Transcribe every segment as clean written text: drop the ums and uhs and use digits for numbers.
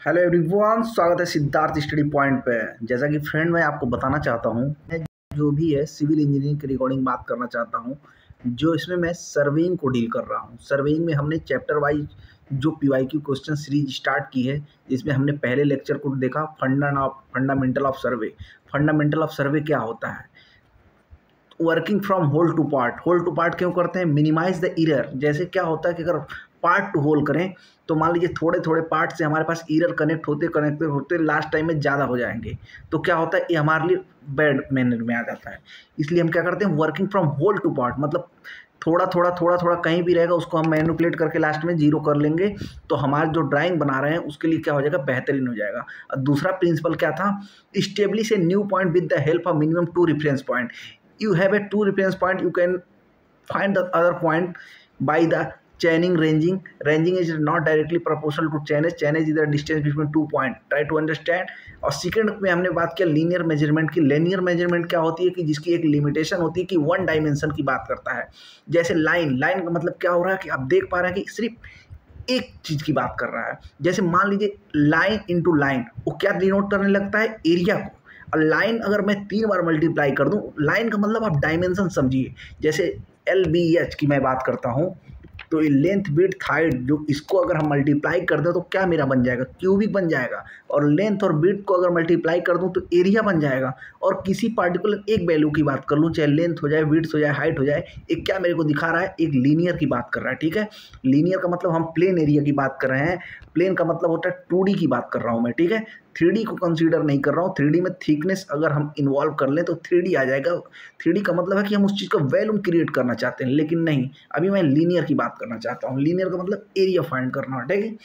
Hello everyone, स्वागत है Siddharth study point पे। जैसा कि फ्रेंड मैं आपको बताना चाहता हूँ, मैं जो भी है सिविल इंजीनियरिंग की रिकॉर्डिंग बात करना चाहता हूँ, जो इसमें मैं सर्वेइंग को डील कर रहा हूँ। सर्वेइंग में हमने चैप्टर वाइज जो पीवाईक्यू क्वेश्चन सीरीज स्टार्ट की है, जिसमें हमने पहले लेक्चर को देखा fundamental of survey. Fundamental of survey क्या होता है? Working from whole to part क्यों करते हैं? Minimize the error. जैसे क्या होता है कि अगर पार्ट टू होल करें तो मान लीजिए थोड़े थोड़े पार्ट से हमारे पास एरर कनेक्ट होते लास्ट टाइम में ज़्यादा हो जाएंगे, तो क्या होता है, ये हमारे लिए बैड मैनर में आ जाता है। इसलिए हम क्या करते हैं, working from whole to part, मतलब थोड़ा थोड़ा कहीं भी रहेगा उसको हम मैनिपुलेट करके लास्ट में जीरो कर लेंगे, तो हमारा जो ड्राइंग बना रहे हैं उसके लिए क्या हो जाएगा, बेहतरीन हो जाएगा। और दूसरा प्रिंसिपल क्या था? Establish a new point with the help of minimum 2 reference point. You have a 2 reference point, you can find the other point by the chaining. Ranging is not directly proportional to chainage is the distance between 2 point. Try to understand. और second में हमने बात किया linear measurement की। Linear measurement क्या होती है कि जिसकी एक लिमिटेशन होती है कि 1 डायमेंशन की बात करता है। जैसे लाइन का मतलब क्या हो रहा है कि आप देख पा रहे हैं कि सिर्फ एक चीज की बात कर रहा है। जैसे मान लीजिए लाइन इंटू लाइन, वो क्या डिनोट करने लगता है, एरिया को। और लाइन अगर मैं 3 बार मल्टीप्लाई कर दूं, लाइन का मतलब आप डायमेंशन समझिए। जैसे LBH की मैं बात करता हूं, तो ये लेंथ विड्थ हाइट, जो इसको अगर हम मल्टीप्लाई कर दें तो क्या मेरा बन जाएगा, क्यूबिक बन जाएगा। और लेंथ और विड्थ को अगर मल्टीप्लाई कर दूं तो एरिया बन जाएगा। और किसी पार्टिकुलर एक वैल्यू की बात कर लूं, चाहे लेंथ हो जाए, विड्थ हो जाए, हाइट हो जाए, एक क्या मेरे को दिखा रहा है, एक लीनियर की बात कर रहा है। ठीक है, लीनियर का मतलब हम प्लेन एरिया की बात कर रहे हैं। प्लेन का मतलब होता है 2D की बात कर रहा हूँ मैं। ठीक है, 3D को कंसीडर नहीं कर रहा हूँ। 3D में थिकनेस अगर हम इन्वॉल्व कर लें तो 3D आ जाएगा। 3D का मतलब है कि हम उस चीज़ का वैल्यूम क्रिएट करना चाहते हैं, लेकिन नहीं, अभी मैं लीनियर की बात करना चाहता हूँ। लीनियर का मतलब एरिया फाइंड करना। ठीक है,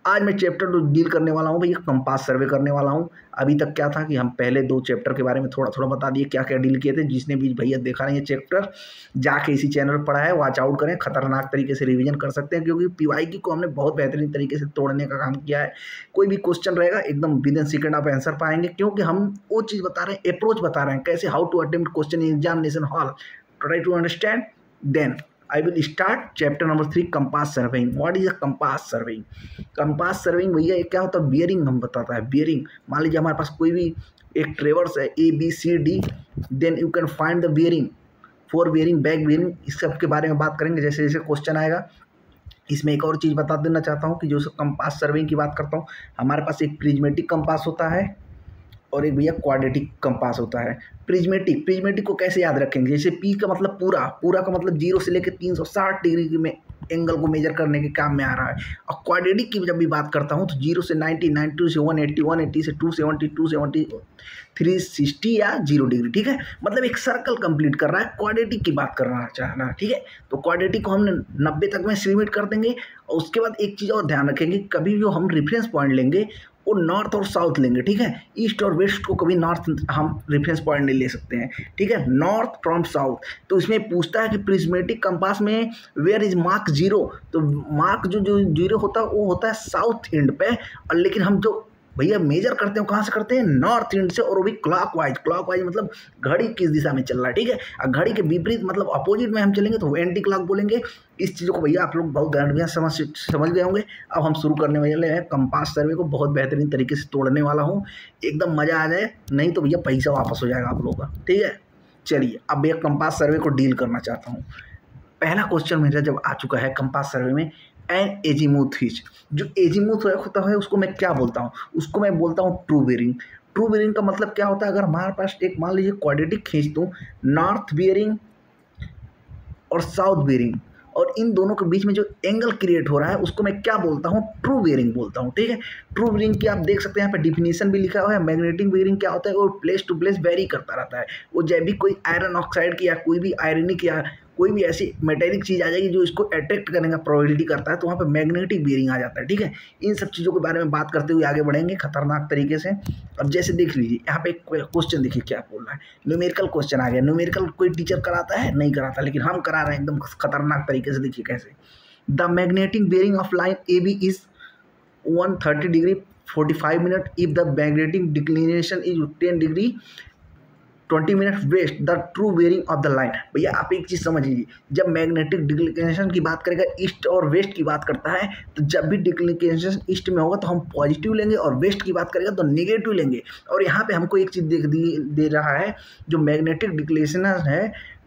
आज मैं चैप्टर 2 डील करने वाला हूँ भैया, कंपास सर्वे करने वाला हूँ। अभी तक क्या था कि हम पहले 2 चैप्टर के बारे में थोड़ा बता दिए, क्या क्या डील किए थे। जिसने भी भैया देखा नहीं है चैप्टर, जाके इसी चैनल पर पढ़ा है, वॉच आउट करें, खतरनाक तरीके से रिवीजन कर सकते हैं, क्योंकि पीवाईक्यू को हमने बहुत बेहतरीन तरीके से तोड़ने का काम किया है। कोई भी क्वेश्चन रहेगा एकदम विदिन सेकंड आप आंसर पाएंगे, क्योंकि हम वो चीज़ बता रहे हैं, अप्रोच बता रहे हैं, कैसे how to attempt question in examination hall. Try to understand. Then I will start chapter number 3, compass surveying. What is a compass surveying? Compass surveying भैया ये क्या होता है, बियरिंग हम बताता है। बियरिंग, मान लीजिए हमारे पास कोई भी एक ट्रेवर्स है ABCD, then you can find the bearing, fore bearing, back bearing, इस सब के बारे में बात करेंगे जैसे जैसे क्वेश्चन आएगा। इसमें एक और चीज़ बता देना चाहता हूँ कि जो कंपास सर्वेइंग की बात करता हूँ, हमारे पास एक प्रिज्मेटिक कंपास होता है और एक भैया क्वाड्रेटिक कंपास होता है। प्रिज्मेटिक को कैसे याद रखेंगे? जैसे P का मतलब पूरा का मतलब 0 से लेकर 360 डिग्री में एंगल को मेजर करने के काम में आ रहा है। और क्वाड्रेटिक की जब भी बात करता हूँ तो 0 से 90, 92 से 180, 180 से 270, 270, 360 या 0 डिग्री। ठीक है, मतलब एक सर्कल कंप्लीट कर रहा है, क्वाड्रेटिक की बात करना चाहना। ठीक है, तो क्वाड्रेटिक को हमने 90 तक में लिमिट कर देंगे। और उसके बाद एक चीज़ और ध्यान रखेंगे, कभी जो हम रेफरेंस पॉइंट लेंगे वो नॉर्थ और साउथ लेंगे। ठीक है, ईस्ट और वेस्ट को कभी नॉर्थ हम रेफरेंस पॉइंट नहीं ले सकते हैं। ठीक है, नॉर्थ फ्रॉम साउथ। तो इसमें पूछता है कि प्रिज्मेटिक कंपास में वेयर इज मार्क 0, तो मार्क जो 0 होता है वो होता है साउथ एंड पे। और लेकिन हम जो भैया मेजर करते हैं कहाँ से करते हैं, नॉर्थ एंड से, और वो भी क्लॉकवाइज मतलब घड़ी किस दिशा में चल रहा है। ठीक है, और घड़ी के विपरीत मतलब अपोजिट में हम चलेंगे तो एंटी क्लॉक बोलेंगे। इस चीज़ों को भैया आप लोग बहुत गणित समझ गए होंगे। अब हम शुरू करने वाले हैं कंपास सर्वे को, बहुत बेहतरीन तरीके से तोड़ने वाला हूँ, एकदम मज़ा आ जाए, नहीं तो भैया पैसा वापस हो जाएगा आप लोगों का। ठीक है, चलिए अब भैया कंपास सर्वे को डील करना चाहता हूँ। पहला क्वेश्चन मेरा जब आ चुका है कंपास सर्वे में, एन एजीमुथ हिच। जो एजीमुथ होता है उसको मैं क्या बोलता हूँ, उसको मैं बोलता हूँ ट्रू बियरिंग। ट्रू बियरिंग का मतलब क्या होता है, अगर हमारे पास एक मान लीजिए क्वाड्रेटिक खींच दूँ, नॉर्थ बियरिंग और साउथ बियरिंग, और इन दोनों के बीच में जो एंगल क्रिएट हो रहा है उसको मैं क्या बोलता हूँ, ट्रू बियरिंग बोलता हूँ। ठीक है, ट्रू बियरिंग की आप देख सकते हैं यहाँ पे डिफिनीशन भी लिखा हुआ है। मैग्नेटिक बियरिंग क्या होता है, वो प्लेस टू प्लेस वेरी करता रहता है। वो जब भी कोई आयरन ऑक्साइड की या कोई भी आयरनिक या कोई भी ऐसी मेटेलिक चीज़ आ जाएगी जो इसको अट्रैक्ट करने का प्रोबेबिलिटी करता है, तो वहाँ पे मैग्नेटिक बियरिंग आ जाता है। ठीक है, इन सब चीज़ों के बारे में बात करते हुए आगे बढ़ेंगे खतरनाक तरीके से। अब जैसे देख लीजिए यहाँ पे एक क्वेश्चन देखिए क्या बोल रहा है, न्यूमेरिकल क्वेश्चन आ गया। न्यूमेरिकल कोई टीचर कराता है नहीं कराता, लेकिन हम करा रहे हैं एकदम खतरनाक तरीके से। देखिए कैसे, the magnetic bearing of line AB is 130 degree 45 minute if the magnetic declination is 10 degree 20 minute west the true bearing of the line. भैया आप एक चीज़ समझ लीजिए, जब मैग्नेटिक डिक्लिनेशन की बात करेगा, ईस्ट और वेस्ट की बात करता है, तो जब भी डिक्लिनेशन ईस्ट में होगा तो हम पॉजिटिव लेंगे और वेस्ट की बात करेगा तो नेगेटिव लेंगे। और यहाँ पे हमको एक चीज़ दे रहा है, जो मैग्नेटिक डिक्लिनेशन है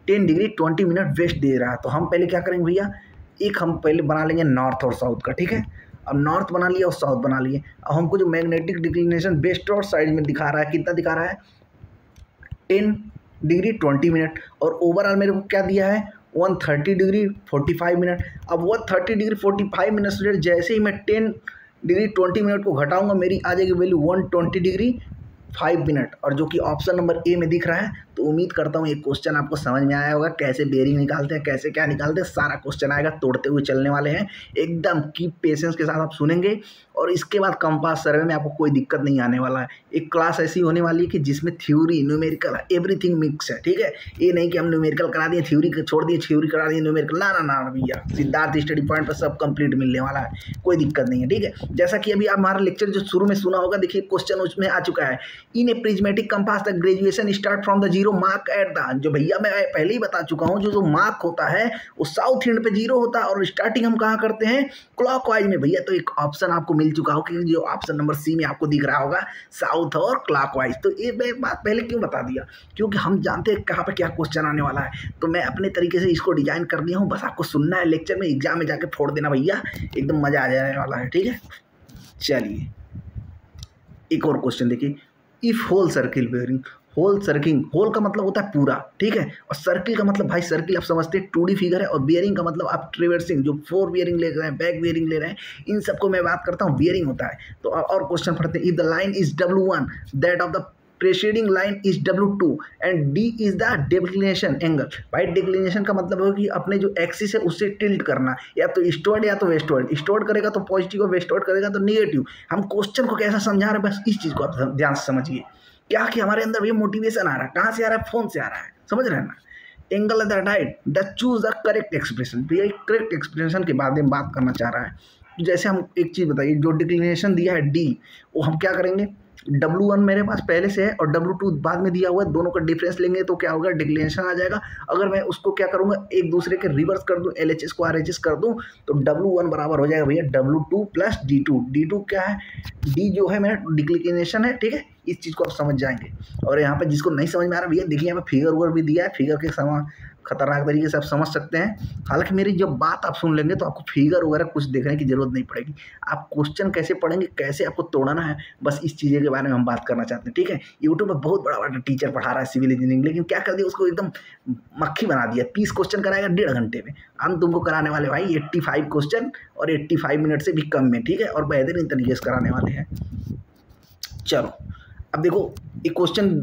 10 डिग्री 20 मिनट वेस्ट दे रहा है। तो हम पहले क्या करेंगे भैया, एक हम पहले बना लेंगे नॉर्थ और साउथ का, ठीक है। अब नॉर्थ बना लिया और साउथ बना लिए। अब हमको जो मैग्नेटिक डिक्लिनेशन वेस्ट और साइड में दिखा रहा है, कितना दिखा रहा है, 10 डिग्री 20 मिनट, और ओवरऑल मेरे को क्या दिया है, 130 डिग्री 45 मिनट। अब 130 डिग्री 45 मिनट से जैसे ही मैं 10 डिग्री 20 मिनट को घटाऊंगा, मेरी आ जाएगी वैल्यू 120 डिग्री 5 मिनट, और जो कि ऑप्शन नंबर ए में दिख रहा है। तो उम्मीद करता हूँ ये क्वेश्चन आपको समझ में आया होगा, कैसे बेयरिंग निकालते हैं, कैसे क्या निकालते हैं, सारा क्वेश्चन आएगा, तोड़ते हुए चलने वाले हैं। एकदम कीप पेशेंस के साथ आप सुनेंगे, और इसके बाद कंपास सर्वे में आपको कोई दिक्कत नहीं आने वाला है। एक क्लास ऐसी होने वाली है कि जिसमें थ्योरी न्यूमेरिकल एवरीथिंग मिक्स है, ठीक है। ये नहीं कि हम न्यूमेरिकल करा दिए, थ्योरी छोड़ दिए, थ्योरी करा दिए न्यूमेरिकल, ना ना ना भैया, सिद्धार्थ स्टडी पॉइंट पर सब कंप्लीट मिलने वाला है, कोई दिक्कत नहीं है, ठीक है। जैसा कि अभी आप हमारा लेक्चर जो शुरू में सुना होगा, देखिए क्वेश्चन उसमें आ चुका है, in a prismatic compass the graduation start from the zero mark at the, जो भैया मैं पहले ही बता चुका हूँ, जो मार्क होता है वो साउथ एंड पे जीरो होता है, और स्टार्टिंग हम कहाँ करते हैं, क्लॉकवाइज में। भैया तो एक ऑप्शन आपको मिल चुका हो, कि जो ऑप्शन नंबर सी में आपको दिख रहा होगा, साउथ और क्लॉकवाइज। तो ये मैं बात पहले क्यों बता दिया, क्योंकि हम जानते हैं कहाँ पे क्या क्वेश्चन आने वाला है, तो मैं अपने तरीके से इसको डिजाइन कर दिया हूँ। बस आपको सुनना है, लेक्चर में एग्जाम में जाके फोड़ देना भैया, एकदम मजा आ जाने वाला है, ठीक है। चलिए एक और क्वेश्चन देखिए, if whole circle bearing, whole circle, whole का मतलब होता है पूरा, ठीक है, और सर्किल का मतलब भाई सर्किल आप समझते हैं 2D फिगर है, और बियरिंग का मतलब आप ट्रेवर्सिंग, जो 4 बियरिंग ले रहे हैं, बैक बियरिंग ले रहे हैं, इन सबको मैं बात करता हूँ बियरिंग होता है। तो और क्वेश्चन पढ़ते हैं, if the line is W1 that of the preceding line is W2 and D is the declination angle. भाई डिक्लिनेशन का मतलब है कि अपने जो एक्सिस है उससे टिल्ट करना, या तो ईस्टवर्ड या तो वेस्टवर्ड, ईस्टवर्ड करेगा तो पॉजिटिव, वेस्टवर्ड करेगा तो नेगेटिव। हम क्वेश्चन को कैसा समझा रहे हैं, बस इस चीज़ को आप ध्यान से समझिए, क्या कि हमारे अंदर भी मोटिवेशन आ रहा है, कहाँ से आ रहा है, फोन से आ रहा है, समझ रहे हैं ना। Angle at the right the choose the correct expression. भैया करेक्ट एक्सप्रेशन के बारे में बात करना चाह रहा है। जैसे हम एक चीज़ बताइए, जो डिक्लिनेशन दिया है डी, वो हम क्या करेंगे, W1 मेरे पास पहले से है और W2 बाद में दिया हुआ है, दोनों का डिफरेंस लेंगे तो क्या होगा, डिक्लिनेशन आ जाएगा। अगर मैं उसको क्या करूँगा, एक दूसरे के रिवर्स कर दूँ, LHS को RHS कर दूँ, तो W1 बराबर हो जाएगा भैया W2 प्लस D2। D2 क्या है, D जो है मेरा डिक्लिनेशन है, ठीक है। इस चीज़ को आप समझ जाएंगे। और यहाँ पे जिसको नहीं समझ में आ रहा भैया, देखिए यहाँ पे फिगर वगैरह भी दिया है, फिगर के समान खतरनाक तरीके से आप समझ सकते हैं। हालांकि मेरी जब बात आप सुन लेंगे तो आपको फिगर वगैरह कुछ देखने की जरूरत नहीं पड़ेगी, आप क्वेश्चन कैसे पढ़ेंगे, कैसे आपको तोड़ना है, बस इस चीज़ के बारे में हम बात करना चाहते हैं, ठीक है। यूट्यूब पर बहुत बड़ा बड़ा टीचर पढ़ा रहा है सिविल इंजीनियरिंग, लेकिन क्या कर दिया, उसको एकदम मक्खी बना दिया। 30 क्वेश्चन कराएगा 1.5 घंटे में, हम तुमको कराने वाले भाई 85 क्वेश्चन और 85 मिनट से भी कम में, ठीक है, और बेहतरीन तरीके से कराने वाले हैं। चलो अब देखो, एक क्वेश्चन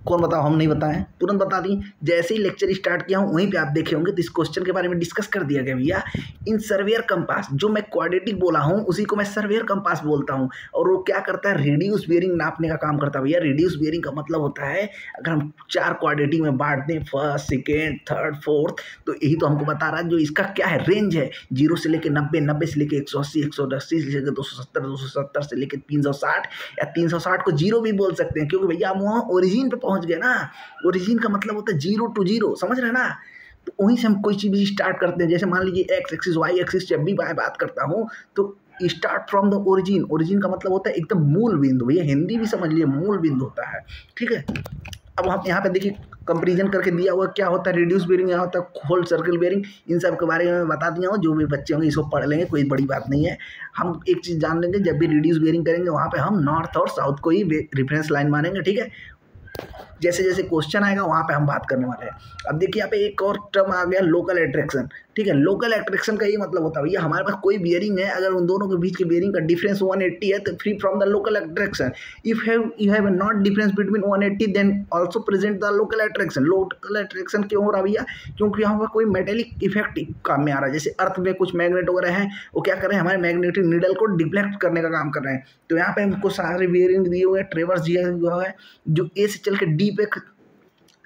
कौन बताओ, हम नहीं बताएं, तुरंत बता दी। जैसे ही लेक्चर स्टार्ट किया हूँ वहीं पे आप देखे होंगे, तो इस क्वेश्चन के बारे में डिस्कस कर दिया गया भैया। इन सर्वेयर कंपास, जो मैं क्वाड्रेटिक बोला हूँ उसी को मैं सर्वेयर कंपास बोलता हूँ, और वो क्या करता है, रेडियस बेयरिंग नापने का काम करता है भैया। रेडियस बेयरिंग का मतलब होता है, अगर हम 4 क्वाड्रेटिक में बांट दें, फर्स्ट, सेकेंड, थर्ड, फोर्थ, तो यही तो हमको बता रहा है, जो इसका क्या है, रेंज है, 0 से लेकर 90, 90 से लेकर 180, 180 से लेकर 270, 270 से लेकर 360, या 360 को 0 भी बोल सकते हैं, क्योंकि भैया हम वहाँ ओरिजिन पे पहुँच गए ना। ओरिजिन का मतलब होता है 0 to 0, समझ रहे हैं ना। तो वहीं से हम कोई चीज़ भी स्टार्ट करते हैं, जैसे मान लीजिए एक्स एक्सिस, वाई एक्सिस, जब भी मैं बात करता हूँ तो start from the origin. Origin का मतलब होता है एकदम मूल बिंदु, भैया हिंदी भी समझ लिए, मूल बिंदु होता है, ठीक है। अब हम यहाँ पे देखिए कंपेरिजन करके दिया हुआ क्या होता है, रिड्यूस बेयरिंग, यहाँ होता है होल सर्कल बेयरिंग। इन सब के बारे में बता दिया हूँ, जो भी बच्चे होंगे इसको पढ़ लेंगे, कोई बड़ी बात नहीं है। हम एक चीज़ जान लेंगे, जब भी रिड्यूस बेयरिंग करेंगे वहाँ पे हम नॉर्थ और साउथ को ही रेफरेंस लाइन मानेंगे, ठीक है। जैसे जैसे क्वेश्चन आएगा वहाँ पे हम बात करने वाले हैं। अब देखिए यहाँ पे एक और टर्म आ गया, लोकल अट्रैक्शन, ठीक है। लोकल अट्रैक्शन का ये मतलब होता है भैया, हमारे पास कोई बियरिंग है, अगर उन दोनों के बीच के बियरिंग का डिफरेंस 180 है, तो free from the local attraction. If you have not difference between 180 then also present the local attraction. Local attraction क्यों हो रहा भैया, क्योंकि यहाँ पर कोई मेटेलिक इफेक्ट काम में आ रहा है। जैसे अर्थ में कुछ मैग्नेट वगैरह हैं, वो क्या कर रहे हैं, हमारे मैग्नेटिक नीडल को डिफ्लेक्ट करने का काम कर रहे हैं। तो यहाँ पे हमको सारे बियरिंग दिए हुए हैं, ट्रेवर्स दिया हुआ है, जो ए से चल के डी पे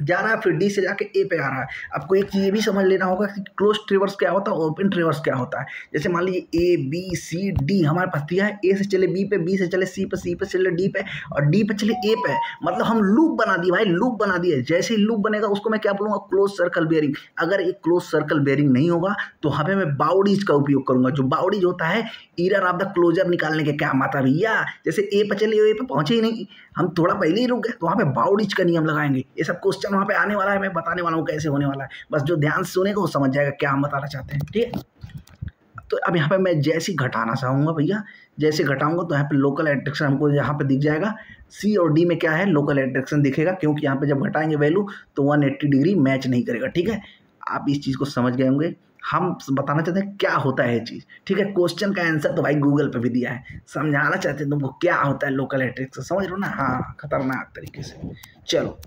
जा रहा है, फिर डी से जाके ए पे आ रहा है। आपको एक चीज़ ये भी समझ लेना होगा कि क्लोज ट्रिवर्स क्या होता है, ओपन ट्रिवर्स क्या होता है। जैसे मान लीजिए ए बी सी डी हमारे पास दिया है, ए से चले बी पे, बी से चले सी पे, सी पे चले डी पे, और डी पे चले ए पे। मतलब हम लूप बना दिए भाई, लूप बना दिए। जैसे ही लूप बनेगा उसको मैं क्या बोलूँगा, क्लोज सर्कल बेयरिंग। अगर एक क्लोज सर्कल बेयरिंग नहीं होगा तो वहाँ पे मैं बाउडीज का उपयोग करूँगा। जो बाउडीज होता है ईरर ऑफ द क्लोजर निकालने के क्या आता भैया। जैसे ए पे चले, ए पे पहुँचे ही नहीं, हम थोड़ा पहले ही रुक गए, तो वहाँ पे बाउडीज का नियम लगाएंगे। ये सब क्वेश्चन वहाँ पे आने वाला है, मैं बताने वाला हूँ कैसे होने वाला है। बस जो ध्यान से सुनेगा वो समझ जाएगा क्या हम बताना चाहते हैं, ठीक है। तो अब यहाँ पे मैं जैसे ही घटाना चाहूँगा भैया, जैसे घटाऊंगा तो यहाँ पे लोकल एट्रैक्शन हमको यहाँ पे दिख जाएगा। सी और डी में क्या है, लोकल एट्रैक्शन दिखेगा, क्योंकि यहाँ पे जब घटाएंगे वैल्यू तो 180 डिग्री मैच नहीं करेगा, ठीक है। आप इस चीज़ को समझ गए होंगे। हम बताना चाहते हैं क्या होता है ये चीज़, ठीक है। क्वेश्चन का आंसर तो भाई गूगल पे भी दिया है, समझाना चाहते हैं तुमको क्या होता है लोकल एट्रैक्शन, समझ रहे हो ना। हाँ, खतरनाक तरीके से। चलो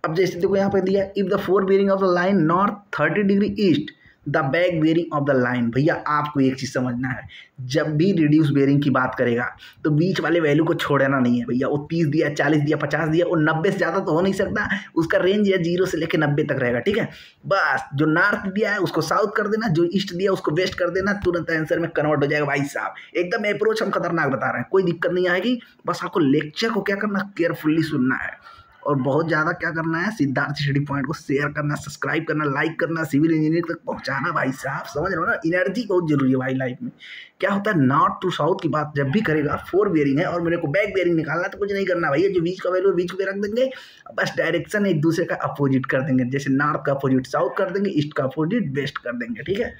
अब जैसे देखो यहाँ पे दिया, if the fore bearing of the line north 30 degree east the back bearing of the line. भैया आपको एक चीज़ समझना है, जब भी रिड्यूस बेयरिंग की बात करेगा तो बीच वाले वैल्यू को छोड़ना नहीं है भैया। वो 30 दिया, 40 दिया, 50 दिया, और 90 से ज़्यादा तो हो नहीं सकता। उसका रेंज या 0 से लेकर 90 तक रहेगा, ठीक है। बस जो नॉर्थ दिया है उसको साउथ कर देना, जो ईस्ट दिया उसको वेस्ट कर देना, तुरंत आंसर में कन्वर्ट हो जाएगा भाई साहब। एकदम अप्रोच हम खतरनाक बता रहे हैं, कोई दिक्कत नहीं आएगी। बस आपको लेक्चर को क्या करना, केयरफुल्ली सुनना है, और बहुत ज़्यादा क्या करना है, सिद्धार्थ स्टडी पॉइंट को शेयर करना, सब्सक्राइब करना, लाइक करना, सिविल इंजीनियरिंग तक पहुंचाना भाई साहब, समझ रहे हो ना। एनर्जी बहुत जरूरी है भाई लाइफ में। क्या होता है, नॉर्थ टू साउथ की बात जब भी करेगा, फोर बेयरिंग है और मेरे को बैक बेयरिंग निकालना है, तो कुछ नहीं करना भैया, जो बीच का वैल्यू बीच पे रख देंगे, बस डायरेक्शन एक दूसरे का अपोजिट कर देंगे। जैसे नॉर्थ का अपोजिट साउथ कर देंगे, ईस्ट का अपोजिट वेस्ट कर देंगे, ठीक है।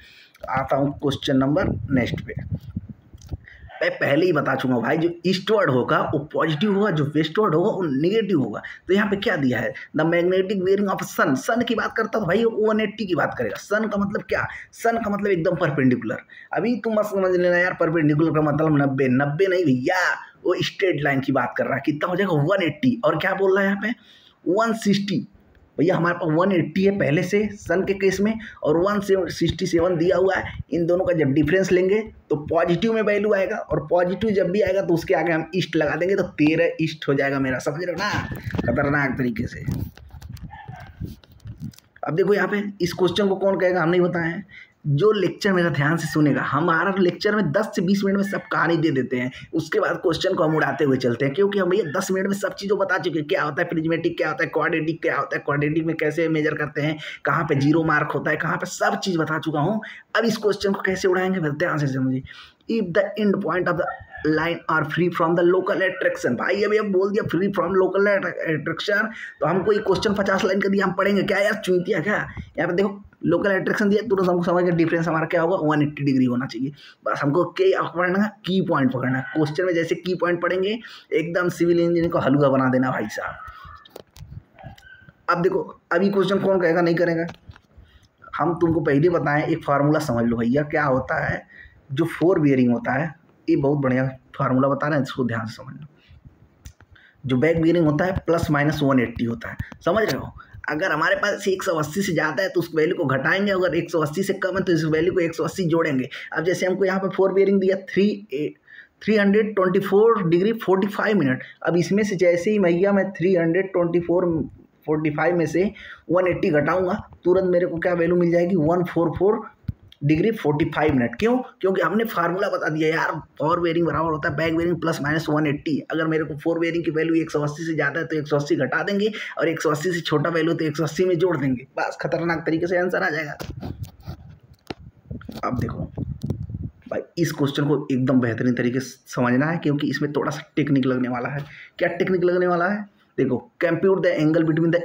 आता हूँ क्वेश्चन नंबर नेक्स्ट पे। मैं पहले ही बता चुका हूँ भाई, जो ईस्टवर्ड होगा वो पॉजिटिव होगा, जो वेस्टवर्ड होगा वो नेगेटिव होगा। तो यहाँ पे क्या दिया है, द मैग्नेटिक बेयरिंग ऑफ सन। सन की बात करता तो भाई वो 180 की बात करेगा। सन का मतलब क्या, सन का मतलब एकदम परपेंडिकुलर। अभी तुम मत समझ लेना यार, परपेंडिकुलर का मतलब 90 नहीं भैया, वो स्ट्रेट लाइन की बात कर रहा है। कितना हो जाएगा 180, और क्या बोल रहा है यहाँ पे 160। भैया हमारे पास 180 है पहले से सन के केस में, और 167 दिया हुआ है। इन दोनों का जब डिफरेंस लेंगे तो पॉजिटिव में वैल्यू आएगा, और पॉजिटिव जब भी आएगा तो उसके आगे हम ईस्ट लगा देंगे, तो 13 ईस्ट हो जाएगा मेरा, समझ रहे हो ना, खतरनाक तरीके से। अब देखो यहाँ पे इस क्वेश्चन को कौन कहेगा, हम नहीं बताए हैं। जो लेक्चर मेरा ध्यान से सुनेगा, हमारा लेक्चर में 10 से 20 मिनट में सब कहानी दे देते हैं, उसके बाद क्वेश्चन को हम उड़ाते हुए चलते हैं, क्योंकि हम भैया 10 मिनट में सब चीज़ों बता चुके हैं। क्या होता है प्रिज्मेटिक, क्या होता है क्वाड्रेटिक, क्या होता है क्वाड्रेटिक में कैसे मेजर करते हैं, कहाँ पे 0 मार्क होता है, कहाँ पे सब चीज़ बता चुका हूँ। अब इस क्वेश्चन को कैसे उड़ाएंगे ध्यान से समझिए। If the end point of the line are free from the local attraction. भाई अभी अब बोल दिया फ्री फ्रॉम लोकल एट्रैक्शन, तो हमको ये क्वेश्चन 50 लाइन का दिया, हम पढ़ेंगे क्या यार, चुनतिया क्या। यहाँ पे देखो लोकल एट्रैक्शन दिया, तुरंत हमको समझ गया डिफरेंस हमारा क्या होगा, 180 डिग्री होना चाहिए। बस हमको क्या पढ़ना है, की पॉइंट पकड़ना है। क्वेश्चन में जैसे की पॉइंट पढ़ेंगे, एकदम सिविल इंजीनियरिंग को हलवा बना देना भाई साहब। अब देखो अभी क्वेश्चन कौन कहेगा नहीं करेगा, हम तुमको पहले बताएं, एक फार्मूला समझ लो भैया। क्या होता है, जो फोर बेयरिंग होता है, ये बहुत बढ़िया फार्मूला बता रहे हैं, इसको ध्यान से समझ लो। जो बैक बेयरिंग होता है प्लस माइनस 180 होता है, समझ रहे हो। अगर हमारे पास 180 से ज़्यादा है तो उस वैल्यू को घटाएंगे, अगर 180 से कम है तो इस वैल्यू को 180 जोड़ेंगे। अब जैसे हमको यहाँ पे फोर बेयरिंग दिया 324 डिग्री 45 मिनट। अब इसमें से जैसे ही भैया मैं 324 में से 180 घटाऊंगा, तुरंत मेरे को क्या वैल्यू मिल जाएगी, 144 डिग्री 45 मिनट। क्यों, क्योंकि हमने फार्मूला बता दिया यार, फोर बेयरिंग बराबर होता है बैक बेयरिंग प्लस माइनस 180। अगर मेरे को फोर बेयरिंग की वैल्यू 180 से ज़्यादा है तो 180 घटा देंगे, और 180 से छोटा वैल्यू तो 180 में जोड़ देंगे, बस खतरनाक तरीके से आंसर आ जाएगा। अब देखो भाई इस क्वेश्चन को एकदम बेहतरीन तरीके से समझना है, क्योंकि इसमें थोड़ा सा टेक्निक लगने वाला है। क्या टेक्निक लगने वाला है, देखो compute the angle between the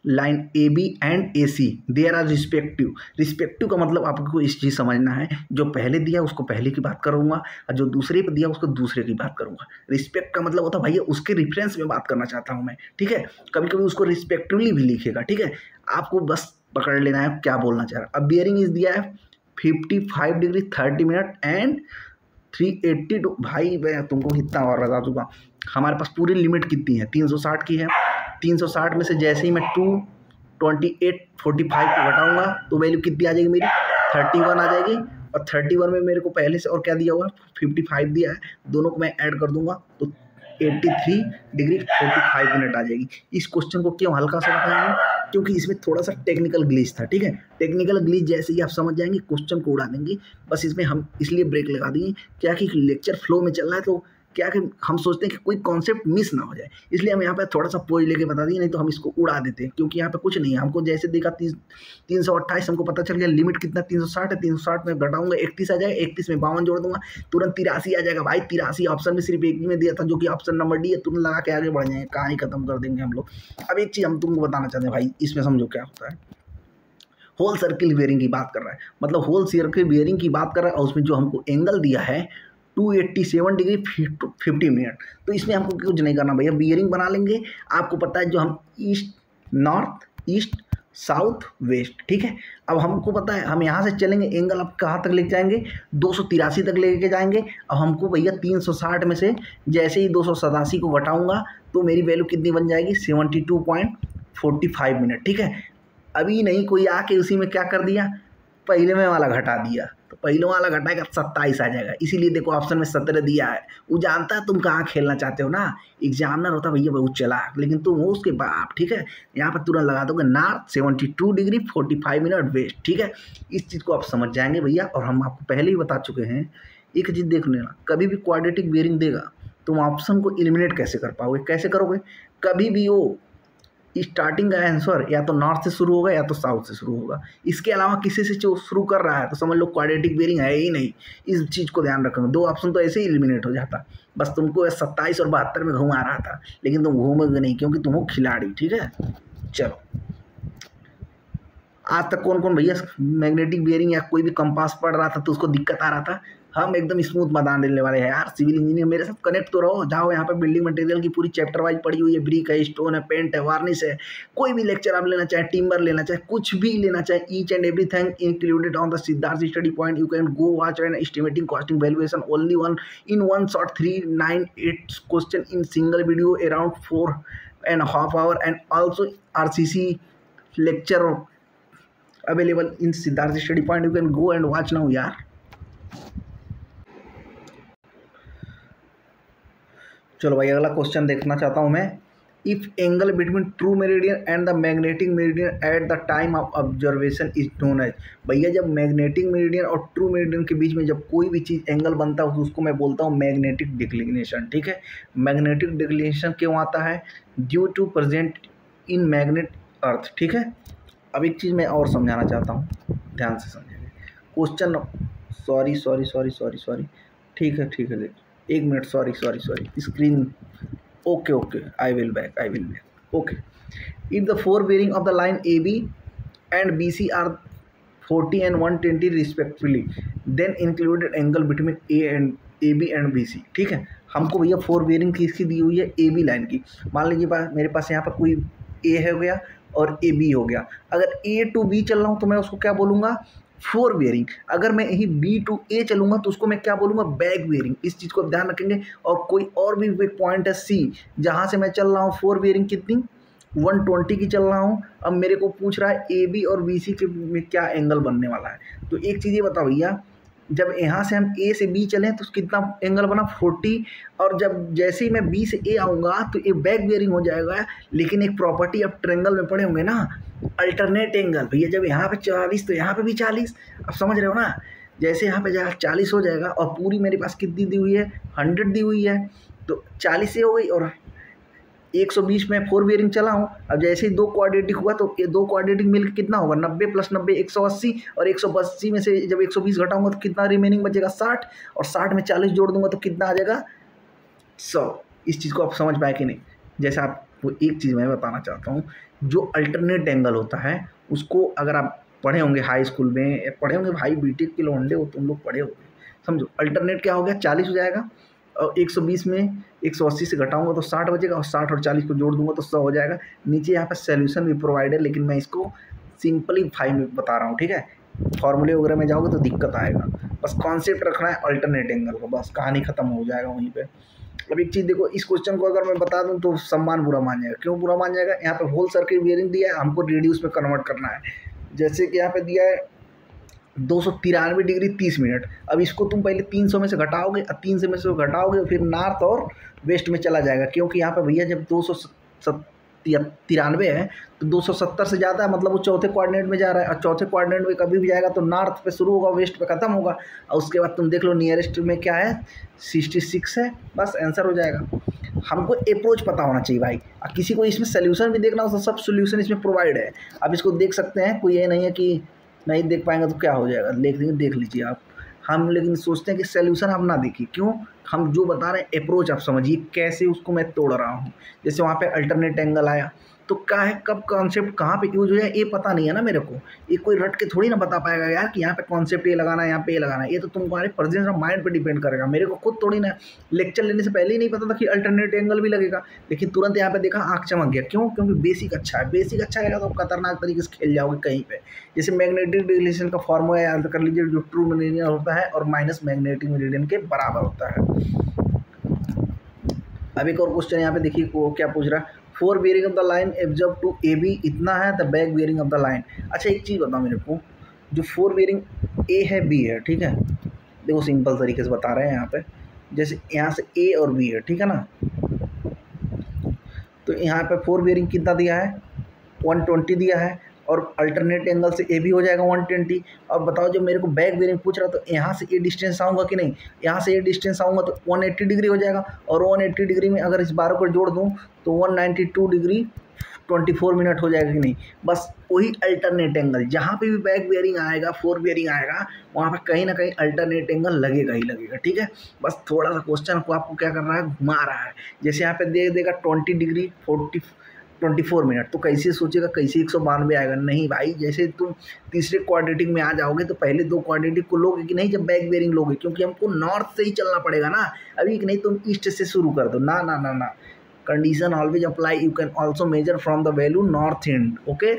line A B and A C, there are respective. Respective का मतलब आपको इस चीज़ समझना है, जो पहले दिया उसको पहले की बात करूंगा, और जो दूसरे पे दिया उसको दूसरे की बात करूंगा। रिस्पेक्ट का मतलब होता है भैया उसके रिफरेंस में बात करना चाहता हूं मैं, ठीक है। कभी कभी उसको रिस्पेक्टिवली भी लिखेगा, ठीक है। आपको बस पकड़ लेना है क्या बोलना चाह रहा है। अब बियरिंग इज दिया है 55 डिग्री 30 मिनट एंड 382। भाई मैं तुमको कितना और बता दूंगा, हमारे पास पूरी लिमिट कितनी है, 360 की है। 360 में से जैसे ही मैं 228.45 को घटाऊंगा तो वैल्यू कितनी आ जाएगी मेरी, 31 आ जाएगी। और 31 में मेरे को पहले से और क्या दिया हुआ, 55 दिया है, दोनों को मैं ऐड कर दूंगा तो 83 डिग्री 45 मिनट आ जाएगी। इस क्वेश्चन को क्यों हल्का सा बताएंगे, क्योंकि इसमें थोड़ा सा टेक्निकल ग्लिच था, ठीक है। टेक्निकल ग्लिच जैसे ही आप समझ जाएंगे क्वेश्चन को उड़ा देंगे। बस इसमें हम इसलिए ब्रेक लगा दिए क्या कि लेक्चर फ्लो में चल रहा है, तो क्या कि हम सोचते हैं कि कोई कॉन्सेप्ट मिस ना हो जाए, इसलिए हम यहाँ पे थोड़ा सा पोज लेके बता दिए, नहीं तो हम इसको उड़ा देते हैं। क्योंकि यहाँ पे कुछ नहीं है, हमको जैसे देखा 328 हमको पता चल गया, लिमिट कितना 360 है, 360 में घटाऊंगा 31 आ जाएगा, 31 में 52 जोड़ दूंगा, तुरंत 83 आ जाएगा भाई। 83 ऑप्शन में सिर्फ एक ही में दिया था, जो कि ऑप्शन नंबर डी है। तुरंत लगा के आगे बढ़ जाएंगे, कहानी खत्म कर देंगे हम लोग। अब एक चीज़ हम तुमको बताना चाहते हैं भाई, इसमें समझो क्या होता है। होल सर्किल बेयरिंग की बात कर रहा है, मतलब होल सर्किल बेयरिंग की बात कर रहा है, और उसमें जो हमको एंगल दिया है 287 डिग्री 50 मिनट। तो इसमें हमको कुछ नहीं करना भैया, बियरिंग बना लेंगे। आपको पता है जो हम east, north, east, south, west, ठीक है। अब हमको पता है हम यहाँ से चलेंगे, एंगल आप कहाँ तक लेके जाएंगे, 283 तक लेके जाएंगे। अब हमको भैया 360 में से जैसे ही 287 को घटाऊंगा तो मेरी वैल्यू कितनी बन जाएगी, 72.45 मिनट, ठीक है। अभी नहीं कोई आके उसी में क्या कर दिया, पहले में वाला घटा दिया, तो पहले वाला घटाएगा 27 आ जाएगा। इसीलिए देखो ऑप्शन में 17 दिया है। वो जानता है तुम कहाँ खेलना चाहते हो ना, एग्जामिनर होता भैया बहुत चालाक, लेकिन तुम हो उसके बाप, ठीक है। यहाँ पर तुरंत लगा दोगे नॉर्थ 72 डिग्री 45 मिनट वेस्ट, ठीक है। इस चीज़ को आप समझ जाएंगे भैया। और हम आपको पहले ही बता चुके हैं, एक चीज़ देख लेना, कभी भी क्वाड्रेटिक बेयरिंग देगा तुम ऑप्शन को एलिमिनेट कैसे कर पाओगे, कैसे करोगे। कभी भी वो स्टार्टिंग का आंसर या तो नॉर्थ से शुरू होगा या तो साउथ से शुरू होगा, इसके अलावा किसी से जो शुरू कर रहा है तो समझ लो क्वाड्रेटिक बेयरिंग है ही नहीं। इस चीज़ को ध्यान रखोगे, 2 ऑप्शन तो ऐसे ही एलिमिनेट हो जाता। बस तुमको 27 और 72 में घुमा रहा था, लेकिन तुम घूमोगे नहीं क्योंकि तुम हो खिलाड़ी, ठीक है। चलो, आज तक कौन कौन भैया मैग्नेटिक बेयरिंग या कोई भी कंपास पढ़ रहा था तो उसको दिक्कत आ रहा था। हम एकदम स्मूथ बता देने वाले हैं यार। सिविल इंजीनियर मेरे साथ कनेक्ट तो रहो, जाओ यहाँ पे बिल्डिंग मटेरियल की पूरी चैप्टर वाइज पड़ी हुई है, ब्रिक है, स्टोन है, पेंट है, वार्निश है। कोई भी लेक्चर आप लेना चाहे, टिम्बर लेना चाहे, कुछ भी लेना चाहे, each and everything included on the Siddharth study point. You can go watch and estimating costing valuation only one in one shot 398 question in single video around 4.5 hours and also RCC lecture available in Siddharth Study Point. You can go and watch now यार। चलो भाई अगला question देखना चाहता हूँ मैं। If angle between true meridian and the magnetic meridian at the time of observation is known as. भैया जब मैग्नेटिक मेरिडियन और ट्रू मेरिडियन के बीच में जब कोई भी चीज़ एंगल बनता है तो उसको मैं बोलता हूँ मैग्नेटिक डिक्लिनेशन, ठीक है। मैग्नेटिक डिक्लिनेशन क्यों आता है, due to present in magnet earth, ठीक है। अब एक चीज़ मैं और समझाना चाहता हूँ, ध्यान से समझिए क्वेश्चन। सॉरी, ठीक है, देख 1 minute, sorry screen, okay, I will back, okay. If the 4 bearing of the line AB and BC are 40 and 120 respectively, then included angle between AB and BC, ठीक है। हमको भैया 4 बेयरिंग किसकी दी हुई है, AB लाइन की। मान लीजिए मेरे पास यहाँ पर कोई A हो गया और AB हो गया। अगर A to B चल रहा हूँ तो मैं उसको क्या बोलूँगा, 4 बेयरिंग। अगर मैं यही B to A चलूँगा तो उसको मैं क्या बोलूँगा, बैक बेयरिंग। इस चीज़ को ध्यान रखेंगे। और कोई और भी एक पॉइंट है C, जहाँ से मैं चल रहा हूँ 4 बेयरिंग कितनी, 120 की चल रहा हूँ। अब मेरे को पूछ रहा है AB और BC के में क्या एंगल बनने वाला है। तो एक चीज़ ये बताओ भैया, जब यहाँ से हम A से B चलें तो कितना एंगल बना, 40। और जब जैसे ही मैं B से A आऊँगा तो ये बैक बेयरिंग हो जाएगा। लेकिन एक प्रॉपर्टी अब ट्रायंगल में पढ़े होंगे ना, अल्टरनेट एंगल। भैया जब यहाँ पे 40 तो यहाँ पे भी 40, अब समझ रहे हो ना। जैसे यहाँ पे 40 हो जाएगा और पूरी मेरे पास कितनी दी हुई है, 100 दी हुई है, तो 40 से हो गई। और 120 में 4 बेयरिंग चला हूँ। अब जैसे ही 2 क्वाड्रेटिक हुआ तो ये 2 क्वाड्रेटिक मिलकर कितना होगा, 90 + 90 180। और 180 में से जब 120 घटाऊंगा तो कितना रिमेनिंग बचेगा, 60। और 60 में 40 जोड़ दूंगा तो कितना आ जाएगा, 100। इस चीज़ को आप समझ पाए कि नहीं। जैसे आपको एक चीज़ मैं बताना चाहता हूँ, जो अल्टरनेट एंगल होता है उसको अगर आप पढ़े होंगे हाई स्कूल में, पढ़े होंगे भाई, बीटेक के लौंडे हो तुम लोग, पढ़े होंगे। समझो अल्टरनेट क्या हो गया, 40 हो जाएगा। और 120 में 180 से घटाऊंगा तो 60 बचेगा। और 60 और 40 को जोड़ दूंगा तो 100 हो जाएगा। नीचे यहाँ पे सॉल्यूशन भी प्रोवाइड है, लेकिन मैं इसको सिंपलीफाई में बता रहा हूँ, ठीक है। फॉर्मूले वगैरह में जाओगे तो दिक्कत आएगा। बस कॉन्सेप्ट रखना है अल्टरनेट एंगल को, बस कहानी खत्म हो जाएगा वहीं पे। अब एक चीज़ देखो, इस क्वेश्चन को अगर मैं बता दूं तो सम्मान बुरा मान जाएगा। क्यों बुरा मान जाएगा, यहाँ पे होल सर्किट बेयरिंग दिया है, हमको रेडियस में कन्वर्ट करना है। जैसे कि यहाँ पे दिया है 293 डिग्री 30 मिनट। अब इसको तुम पहले 300 में से घटाओगे, 300 में से घटाओगे फिर नॉर्थ और वेस्ट में चला जाएगा, क्योंकि यहाँ पे भैया जब 293 है तो 270 से ज़्यादा है, मतलब वो चौथे कोऑर्डिनेट में जा रहा है, और चौथे कोऑर्डिनेट में कभी भी जाएगा तो नॉर्थ पे शुरू होगा, वेस्ट पे ख़त्म होगा, और उसके बाद तुम देख लो नियरेस्ट में क्या है, 66 है, बस आंसर हो जाएगा। हमको अप्रोच पता होना चाहिए भाई। अब किसी को इसमें सोल्यूशन भी देखना हो तो सब सोल्यूशन इसमें प्रोवाइड है, आप इसको देख सकते हैं, कोई ये नहीं है कि नहीं देख पाएंगे तो क्या हो जाएगा, देख लीजिए आप। हम लेकिन सोचते हैं कि सोल्यूशन आप ना देखिए, क्यों, हम जो बता रहे हैं अप्रोच आप समझिए कैसे उसको मैं तोड़ रहा हूँ। जैसे वहाँ पे अल्टरनेट एंगल आया तो क्या है, कब कॉन्सेप्ट कहाँ पे यूज हो जाए ये पता नहीं है ना मेरे को, ये कोई रट के थोड़ी ना बता पाएगा यार कि यहाँ पे कॉन्सेप्ट ये लगाना है, यहाँ पे ये लगाना है, ये तो तुम्हारे प्रेजेंस ऑफ माइंड पे डिपेंड करेगा। मेरे को खुद थोड़ी ना लेक्चर लेने से पहले ही नहीं पता था कि अल्टरनेट एंगल भी लगेगा, लेकिन तुरंत यहाँ पे देखा आँख चमक गया, क्यों, क्योंकि बेसिक अच्छा है, बेसिक अच्छा रहेगा तो खतरनाक तरीके से खेल जाओगे कहीं पर। जैसे मैग्नेटिक रिलेशन का फॉर्मूला याद कर लीजिए, जो ट्रू मेरिडियन होता है और माइनस मैग्नेटिक मेरिडियन के बराबर होता है। अब एक और क्वेश्चन यहाँ पे देखिए वो क्या पूछ रहा है, fore bearing of the line absorb to A B इतना है, the back bearing of the line. अच्छा एक चीज़ बताओ मेरे को, जो फोर बेयरिंग ए है बी है, ठीक है, देखो सिंपल तरीके से बता रहे हैं यहाँ पे, जैसे यहाँ से ए और बी है, ठीक है ना, तो यहाँ पे फोर बेयरिंग कितना दिया है, 120 दिया है, और अल्टरनेट एंगल से ए भी हो जाएगा 120। और बताओ जब मेरे को बैक बेयरिंग पूछ रहा तो यहाँ से ए डिस्टेंस आऊँगा कि नहीं, यहाँ से ए डिस्टेंस आऊँगा तो 180 डिग्री हो जाएगा, और 180 डिग्री में अगर इस 12 को जोड़ दूँ तो 192 डिग्री 24 मिनट हो जाएगा कि नहीं। बस वही अल्टरनेट एंगल, जहाँ पे भी बैक बेयरिंग आएगा, फोर बेयरिंग आएगा, वहाँ पे कहीं ना कहीं अल्टरनेट एंगल लगेगा ही लगेगा, ठीक है। बस थोड़ा सा क्वेश्चन को आपको क्या कर रहा है, घुमा रहा है। जैसे यहाँ पे दे देगा 20 डिग्री 24 मिनट, तो कैसे सोचेगा कैसे 192 आएगा, नहीं भाई, जैसे तुम तीसरे क्वाड्रेटिक में आ जाओगे तो पहले दो क्वाड्रेटिक को लोगे कि नहीं जब बैक बेयरिंग लोगे, क्योंकि हमको नॉर्थ से ही चलना पड़ेगा ना, अभी कि नहीं तुम ईस्ट से शुरू कर दो, ना ना ना ना, condition always apply, you can also measure from the value north and, okay.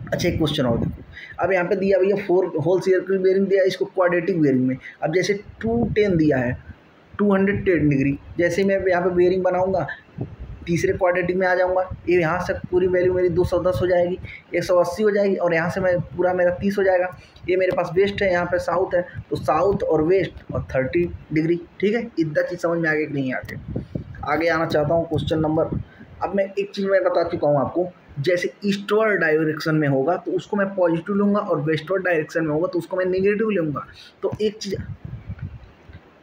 अच्छा एक क्वेश्चन और देखो, अब यहाँ पे दिया भैया फोर होल सर्कल बेयरिंग दिया, इसको क्वाड्रेटिक बेयरिंग में, अब जैसे 210 दिया है 210 डिग्री, जैसे मैं यहाँ पे बेयरिंग बनाऊंगा तीसरे क्वाड्रेटिक में आ जाऊंगा, ये यहाँ से पूरी वैल्यू मेरी 210 हो जाएगी, 180 हो जाएगी, और यहाँ से मैं पूरा मेरा 30 हो जाएगा। ये मेरे पास वेस्ट है, यहाँ पे साउथ है, तो साउथ और वेस्ट और 30 डिग्री, ठीक है। इतना चीज़ समझ में आगे कि नहीं आगे आना चाहता हूँ क्वेश्चन नंबर। अब मैं एक चीज़ मैं बता चुका हूँ आपको, जैसे ईस्टवर्ड डायरेक्शन में होगा तो उसको मैं पॉजिटिव लूँगा, और वेस्टवर्ड डायरेक्शन में होगा तो उसको मैं नेगेटिव लूँगा। तो एक चीज़,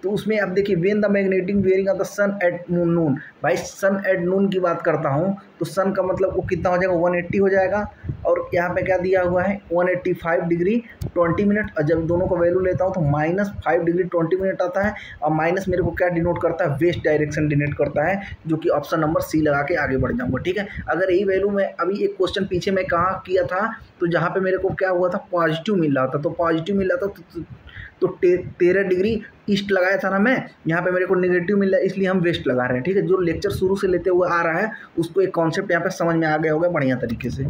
तो उसमें आप देखिए when the magnetic bearing of the sun at noon, भाई सन एट नून की बात करता हूँ तो सन का मतलब वो कितना हो जाएगा, 180 हो जाएगा, और यहाँ पे क्या दिया हुआ है 185 डिग्री 20 मिनट, और जब दोनों का वैल्यू लेता हूँ तो -5 डिग्री 20 मिनट आता है, और माइनस मेरे को क्या डिनोट करता है, वेस्ट डायरेक्शन डिनोट करता है, जो कि ऑप्शन नंबर सी लगा के आगे बढ़ जाऊँगा, ठीक है। अगर यही वैल्यू मैं अभी एक क्वेश्चन पीछे मैं कहाँ किया था, तो जहाँ पे मेरे को क्या हुआ था, पॉजिटिव मिल रहा था, तो पॉजिटिव मिल रहा था तो 13 डिग्री ईस्ट लगाया था ना मैं, यहाँ पे मेरे को नेगेटिव मिल रहा है इसलिए हम वेस्ट लगा रहे हैं, ठीक है। जो लेक्चर शुरू से लेते हुए आ रहा है उसको एक कॉन्सेप्ट यहाँ पे समझ में आ गया होगा बढ़िया तरीके से।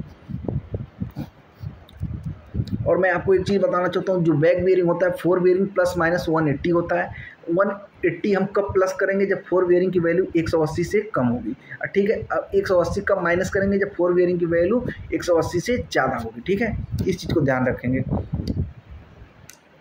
और मैं आपको एक चीज़ बताना चाहता हूँ, जो बैक बेयरिंग होता है फोर बेयरिंग प्लस माइनस 180 होता है। 180 हम कब प्लस करेंगे, जब फोर बेयरिंग की वैल्यू 180 से कम होगी, ठीक है। अब 180 कब माइनस करेंगे, जब फोर बेयरिंग की वैल्यू 180 से ज़्यादा होगी, ठीक है। इस चीज़ को ध्यान रखेंगे।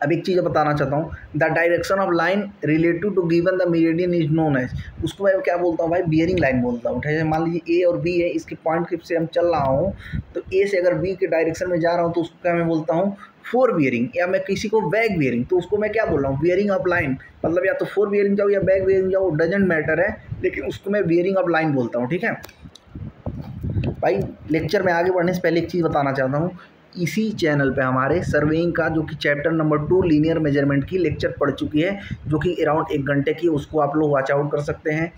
अब एक चीज़ बताना चाहता हूँ, the direction of line relative to given the meridian is known as, उसको मैं क्या बोलता हूँ भाई, बियरिंग लाइन बोलता हूँ। जैसे मान लीजिए ए और बी है, इसके पॉइंट से हम चल रहा हूँ, तो ए से अगर बी के डायरेक्शन में जा रहा हूँ तो उसको क्या मैं बोलता हूँ, फोर बियरिंग, या मैं किसी को बैक बियरिंग, तो उसको मैं क्या बोल रहा हूँ, बियरिंग ऑफ लाइन, मतलब या तो फोर बियरिंग जाओ या बैक बियरिंग जाओ, डजेंट मैटर है, लेकिन उसको मैं बियरिंग ऑफ लाइन बोलता हूँ, ठीक है भाई। लेक्चर में आगे बढ़ने से पहले एक चीज़ बताना चाहता हूँ, इसी चैनल पे हमारे सर्वेइंग का जो कि चैप्टर नंबर 2 लीनियर मेजरमेंट की लेक्चर पढ़ चुकी है, जो कि अराउंड 1 घंटे की, उसको आप लोग वॉच आउट कर सकते हैं।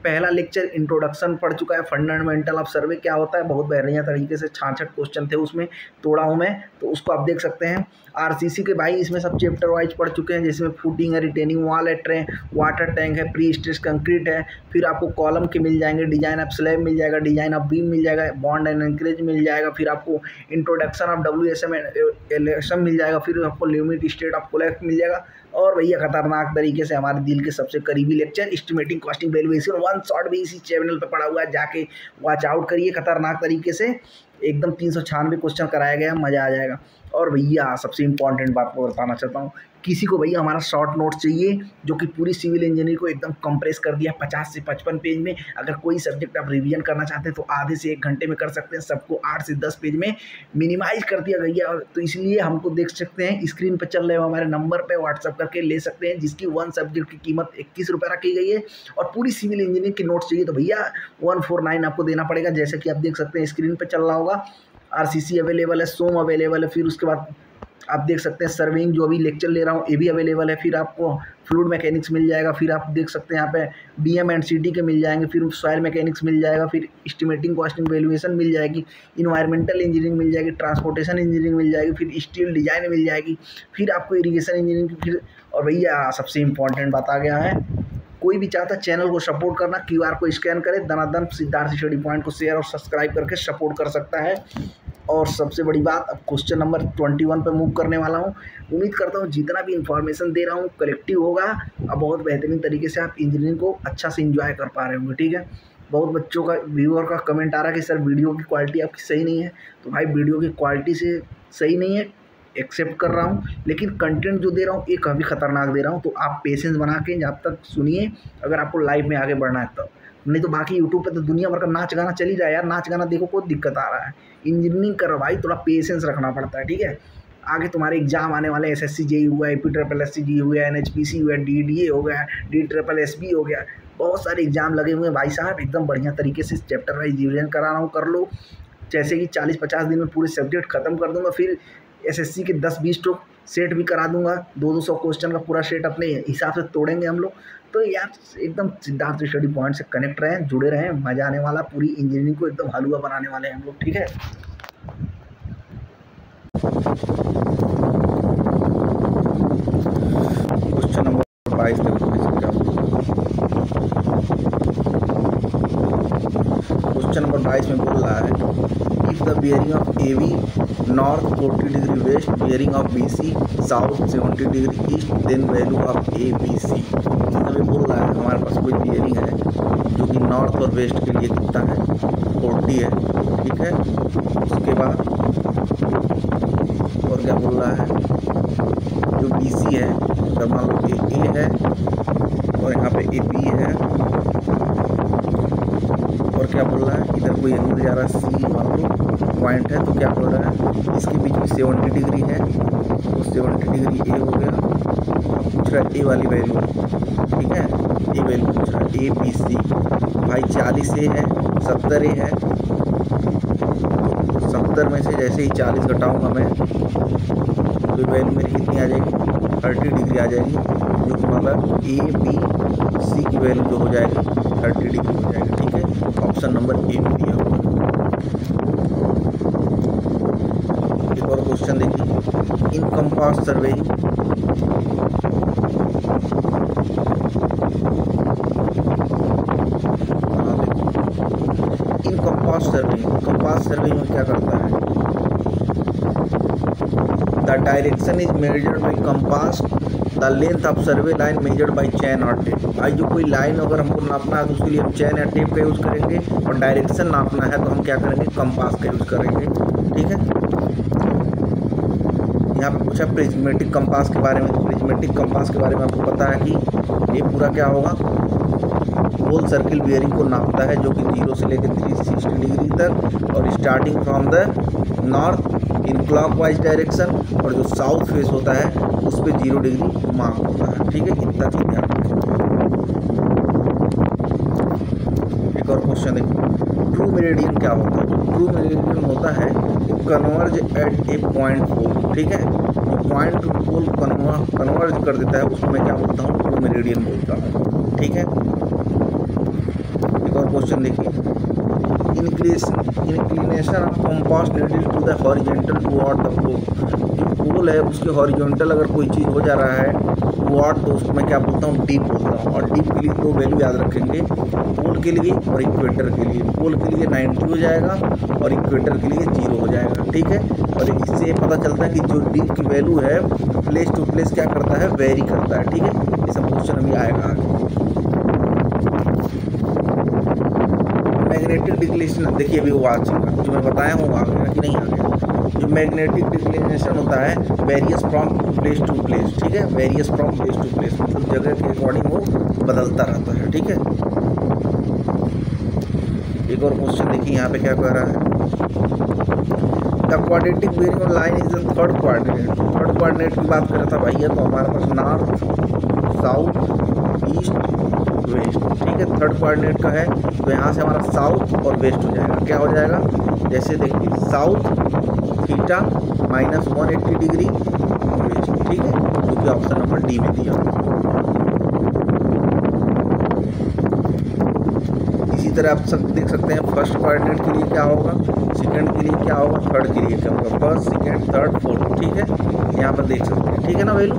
पहला लेक्चर इंट्रोडक्शन पढ़ चुका है, फंडामेंटल ऑफ सर्वे क्या होता है, बहुत बढ़िया तरीके से 66 क्वेश्चन थे उसमें, तोड़ा हूँ मैं, तो उसको आप देख सकते हैं। आरसीसी के भाई इसमें सब चैप्टर वाइज पढ़ चुके हैं, जिसमें फूटिंग है, रिटेनिंग वॉल है, ट्रे वाटर टैंक है, प्री स्ट्रेस कंक्रीट है, फिर आपको कॉलम के मिल जाएंगे, डिजाइन ऑफ स्लैब मिल जाएगा, डिजाइन ऑफ बीम मिल जाएगा, बॉन्ड एंड एंकरेज मिल जाएगा, फिर आपको इंट्रोडक्शन ऑफ WSM एलेक्शन मिल जाएगा, फिर आपको लिमिट स्टेट ऑफ कोलैप्स मिल जाएगा, और भैया खतरनाक तरीके से हमारे दिल के सबसे करीबी lecture estimating costing valuation 1 shot भी इसी चैनल पे पड़ा हुआ है, जाके वॉच आउट करिए खतरनाक तरीके से। एकदम 396 क्वेश्चन कराया गया, मज़ा आ जाएगा। और भैया सबसे इम्पॉर्टेंट बात को बताना चाहता हूँ, किसी को भैया हमारा शॉर्ट नोट चाहिए जो कि पूरी सिविल इंजीनियरिंग को एकदम कंप्रेस कर दिया 50 से 55 पेज में। अगर कोई सब्जेक्ट आप रिवीजन करना चाहते हैं तो आधे से 1 घंटे में कर सकते हैं, सबको 8 से 10 पेज में मिनिमाइज कर दिया गया। तो इसलिए हमको देख सकते हैं स्क्रीन पर चल रहे हो हमारे नंबर पर व्हाट्सअप करके ले सकते हैं, जिसकी 1 सब्जेक्ट की कीमत 21 रुपये रखी गई है। और पूरी सिविल इंजीनियरिंग की नोट्स चाहिए तो भैया 149 आपको देना पड़ेगा। जैसे कि आप देख सकते हैं स्क्रीन पर चल रहा होगा, आरसीसी अवेलेबल है, सोम अवेलेबल है, फिर उसके बाद आप देख सकते हैं सर्विंग जो अभी लेक्चर ले रहा हूँ ये भी अवेलेबल है, फिर आपको फ्लूइड मैकेनिक्स मिल जाएगा, फिर आप देख सकते हैं यहाँ पे बीएम एंड सीटी के मिल जाएंगे, फिर सॉइल मैकेनिक्स मिल जाएगा, फिर एस्टिमेटिंग कॉस्टिंग वैल्यूएशन मिल जाएगी, इन्वायरमेंटल इंजीनियरिंग मिल जाएगी, ट्रांसपोर्टेशन इंजीनियरिंग मिल जाएगी, फिर स्टील डिजाइन मिल जाएगी, फिर आपको इरीगेशन इंजीनियरिंग, फिर और भैया सबसे इंपॉर्टेंट बात आ गया है, कोई भी चाहता है चैनल को सपोर्ट करना, क्यूआर को स्कैन करे, दनादन सिद्धार्थ स्टडी पॉइंट को शेयर और सब्सक्राइब करके सपोर्ट कर सकता है। और सबसे बड़ी बात, अब क्वेश्चन नंबर 21 पे मूव करने वाला हूँ। उम्मीद करता हूँ जितना भी इंफॉर्मेशन दे रहा हूँ कलेक्टिव होगा, अब बहुत बेहतरीन तरीके से आप इंजीनियरिंग को अच्छा से इंजॉय कर पा रहे होंगे। ठीक है, बहुत बच्चों का व्यूअर का कमेंट आ रहा है कि सर वीडियो की क्वालिटी आपकी सही नहीं है। तो भाई वीडियो की क्वालिटी से सही नहीं है, एक्सेप्ट कर रहा हूँ, लेकिन कंटेंट जो दे रहा हूँ ये काफ़ी खतरनाक दे रहा हूँ। तो आप पेशेंस बना के जब तक सुनिए, अगर आपको लाइफ में आगे बढ़ना है तब, नहीं तो बाकी यूट्यूब पे तो दुनिया भर का नाच गाना चल ही रहा है यार, नाच गाना देखो कोई दिक्कत आ रहा है। इंजीनियरिंग कर भाई थोड़ा पेशेंस रखना पड़ता है। ठीक है, आगे तुम्हारे एग्जाम आने वाले, एसएससी जेई हुआ, एपीट्रिपल जेई हुआ, एनएचपीसी हुआ, डीडीए हो गया, DSSB हो गया, बहुत सारे एग्जाम लगे हुए हैं भाई साहब। एकदम बढ़िया तरीके से चैप्टर वाइज रिविजन करा रहा हूँ, कर लो। जैसे कि 40-50 दिन में पूरे सब्जेक्ट खत्म कर दूंगा, फिर एसएससी के 10-20 तो सेट भी करा दूंगा, 200 क्वेश्चन का पूरा सेट अपने हिसाब से तोड़ेंगे हम लोग। तो यार एकदम सिद्धार्थ स्टडी पॉइंट से कनेक्ट रहें, जुड़े रहें, मजा आने वाला, पूरी इंजीनियरिंग को एकदम हलवा बनाने वाले हैं हम लोग। ठीक है, क्वेश्चन नंबर 22 क्वेश्चन नंबर 22 में बोल रहा है, if the bearing of AB north 40 degree west, bearing of BC south 70 degree east, then value of ABC। हमें बोल रहा है हमारे पास कोई बियरिंग है जो कि नॉर्थ और वेस्ट के लिए कितना है, 40 है। ठीक है, उसके बाद और क्या बोल रहा है, जो BC है, अगर मान लो A है और यहाँ पे AB है, और क्या बोल रहा है, इधर कोई एंगल जा रहा है C मान लो पॉइंट है, तो क्या बोल रहा है, इसके बीच में 70 डिग्री है, तो 70 डिग्री A हो गया। अब पूछ रहा है A वाली वैल्यू, ठीक है, A वैल्यू पूछ रहा है ABC। भाई 40 A है, 70 A है, तो 70 में से जैसे ही 40 घटाऊंगा मैं, तो वैल्यू मेरी कितनी आ जाएगी, 30 डिग्री आ जाएगी, जो कि मतलब ABC की वैल्यू जो हो जाएगी 30 डिग्री हो जाएगी। ठीक है, ऑप्शन नंबर A में दिया हुआ। एक और क्वेश्चन देखिए, इन कंपास सर्वे, इन कंपास सर्वे में क्या करता है, the direction is measured by compass, the length of survey line measured by chain और टेप। भाई जो कोई लाइन अगर हमको नापना है तो उसके लिए हम चैन या टेप का यूज़ करेंगे, और डायरेक्शन नापना है तो हम क्या करेंगे, कंपास का यूज़ करेंगे। ठीक है, यहाँ पे पूछा प्रिज्मेटिक कंपास के बारे में। प्रिज्मेटिक कंपास के बारे में आपको पता है कि ये पूरा क्या होगा, होल सर्किल बियरिंग को नापता है, जो कि 0 से लेकर 360 डिग्री तक, और starting from the north in clockwise direction, और जो साउथ फेस होता है उस पर 0 डिग्री मार्क होता है। ठीक है, इतना चीज़ ध्यान रखें। एक और क्वेश्चन देखिए, ट्रू मेरिडियन क्या होता है। ट्रू मेरिडियन होता है कन्वर्ज एट ए पॉइंट पोल। ठीक है, जो पॉइंट टू पोल कन्वर्ज कर देता है उसको मैं क्या बोलता हूँ, ट्रू मेरिडियन बोलता हूँ। ठीक है, एक और क्वेश्चन देखिए, inclination of compass needle to the horizontal toward the pole. जो पोल है उसके हॉरिजॉन्टल अगर कोई चीज़ हो जा रहा है टुवर्ड, तो उसको मैं क्या बोलता हूँ, डीप बोलता हूँ। और डीप के लिए 2 वैल्यू याद रखेंगे, पोल के लिए और इक्वेटर के लिए। पोल के लिए 90 हो जाएगा और इक्वेटर के लिए 0 हो जाएगा। ठीक है, और इससे पता चलता है कि जो डीप की वैल्यू है प्लेस टू प्लेस क्या करता है, वेरी करता है। ठीक है, ये सब क्वेश्चन अभी आएगा आगे। मैग्नेटिक डिक्लेरेशन देखिए अभी वो आ चुका, जो मैं बताया हूँ आ गया कि नहीं आ गया। जो मैग्नेटिक डिक्लेरेशन होता है varies from place to place, ठीक है, varies from place to place मतलब जगह के अकॉर्डिंग वो बदलता रहता है, ठीक है। एक और क्वेश्चन देखिए यहाँ पे क्या कह रहा है, the quadratic bearing on line is the third coordinate. Third coordinate की बात कर रहा था भैया, तो हमारे पास नॉर्थ, साउथ, ईस्ट, वेस्ट, ठीक है। थर्ड कोऑर्डिनेट का है तो यहाँ से हमारा साउथ और वेस्ट हो जाएगा। क्या हो जाएगा, जैसे देखिए south theta minus 180 degree west, ठीक है, जो कि ऑप्शन नंबर डी में दिया। इसी तरह आप सब देख सकते हैं फर्स्ट कोऑर्डिनेट के लिए क्या होगा, सेकंड के लिए क्या होगा, थर्ड के लिए क्या होगा, फर्स्ट सेकंड थर्ड फोर्थ, ठीक है, यहाँ पर देख सकते हैं, ठीक है ना वैल्यू।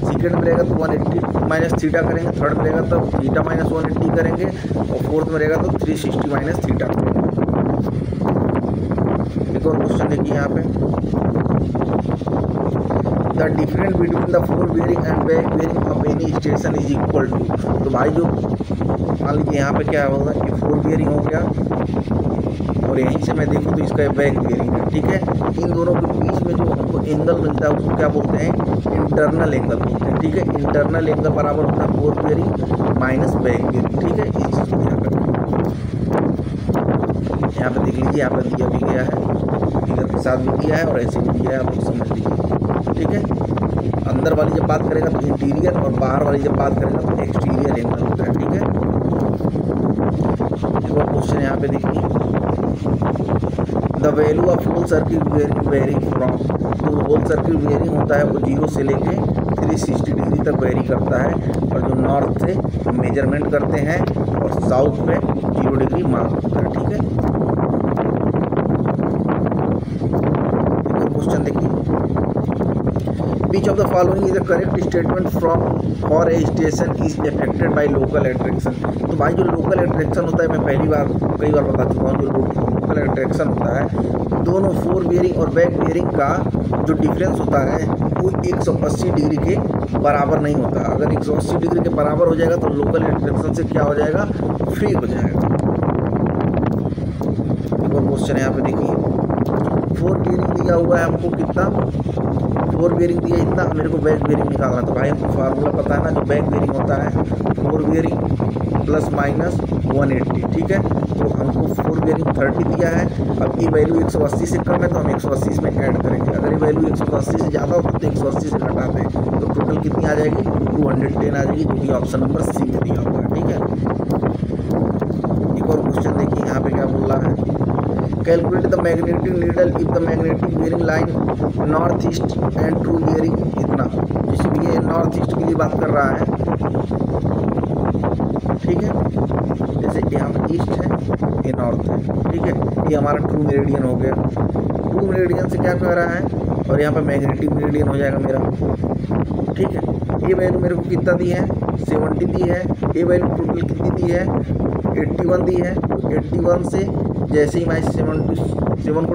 सेकंड में रहेगा तो 180 माइनस थीटा करेंगे, थर्ड में रहेगा तो थीटा माइनस 180 करेंगे, और फोर्थ में रहेगा तो 360 माइनस थीटा करेंगे। एक और क्वेश्चन देखिए यहाँ पे, the difference between the fore bearing and back bearing of any station is equal to. तो भाई जो मान लीजिए यहाँ पे क्या होगा कि फोर बेयरिंग हो गया और यहीं से मैं देखूँ तो इसका बैक बेयरिंग है, ठीक है। इन दोनों के बीच में जो हमको एंगल मिलता है उसको क्या बोलते हैं, इंटरनल एंगल बोलते हैं, ठीक है। इंटरनल एंगल बराबर होता है fore bearing minus back bearing, ठीक है। इस चीज़ को ध्यान रखें। यहाँ पे देख लीजिए, यहाँ पर दिया भी गया है, फिगर के साथ भी दिया है और ऐसे भी दिया है, आप लोग समझ लीजिए, ठीक है। अंदर वाली जब बात करेगा तो इंटीरियर और बाहर वाली जब बात करेगा तो एक्सटीरियर एंगल होता है, ठीक है। एक और क्वेश्चन यहाँ पे देखिए, the value of whole circle bearing from. तो होल सर्किल वेरिंग होता है वो 0 से लेके 360 डिग्री तक वेरी करता है, और जो नॉर्थ से मेजरमेंट करते हैं और साउथ में 0 डिग्री मार्क होता है, ठीक है। एक और क्वेश्चन देखिए, Which of the following is the correct statement from for a station is affected by local attraction। तो भाई जो लोकल अट्रैक्शन होता है, मैं कई बार बता चुका हूँ, जो लोकल अट्रैक्शन होता है दोनों फोर बियरिंग और बैक बियरिंग का जो डिफरेंस होता है वो 180 डिग्री के बराबर नहीं होता। अगर 180 डिग्री के बराबर हो जाएगा तो लोकल अट्रैक्शन से क्या हो जाएगा, फ्री हो जाएगा। एक और क्वेश्चन यहाँ पे देखिए, फोर बियरिंग दिया हुआ है हमको कितना, फोर बेयरिंग दिया इतना, मेरे को बैक बेयरिंग निकालना। तो भाई हमको फार्मूला पता है ना, जो बैक बेयरिंग होता है फोर बेयरिंग प्लस माइनस 180, ठीक है। तो हमको फोर बेयरिंग 30 दिया है। अब ये वैल्यू 180 से कम है तो हम 180 इसमें ऐड करेंगे। अगर ये वैल्यू 180 से ज़्यादा हो तो 180 से घटा दें, तो टोटल कितनी आ जाएगी, 210 आ जाएगी, जो कि ऑप्शन नंबर सी में दिया हुआ है, ठीक है। एक और क्वेश्चन देखिए यहाँ पे क्या बोल रहा है, calculate the magnetic needle if the magnetic bearing line north east and true bearing इतना। इसलिए ये नॉर्थ ईस्ट के लिए बात कर रहा है, ठीक है। जैसे यहाँ पे ईस्ट है, ये नॉर्थ है, ठीक है। ये हमारा ट्रू मेरिडियन हो गया। ट्रू मेरिडियन से क्या कह रहा है, और यहाँ पे मैग्नेटिक मेरिडियन हो जाएगा मेरा, ठीक है। ये वैल्यू मेरे को कितना दी है, 70 दी है। ये वैल्यू टोटल कितनी दी है, 81 दी है। 81 से जैसे ही मैं 77 को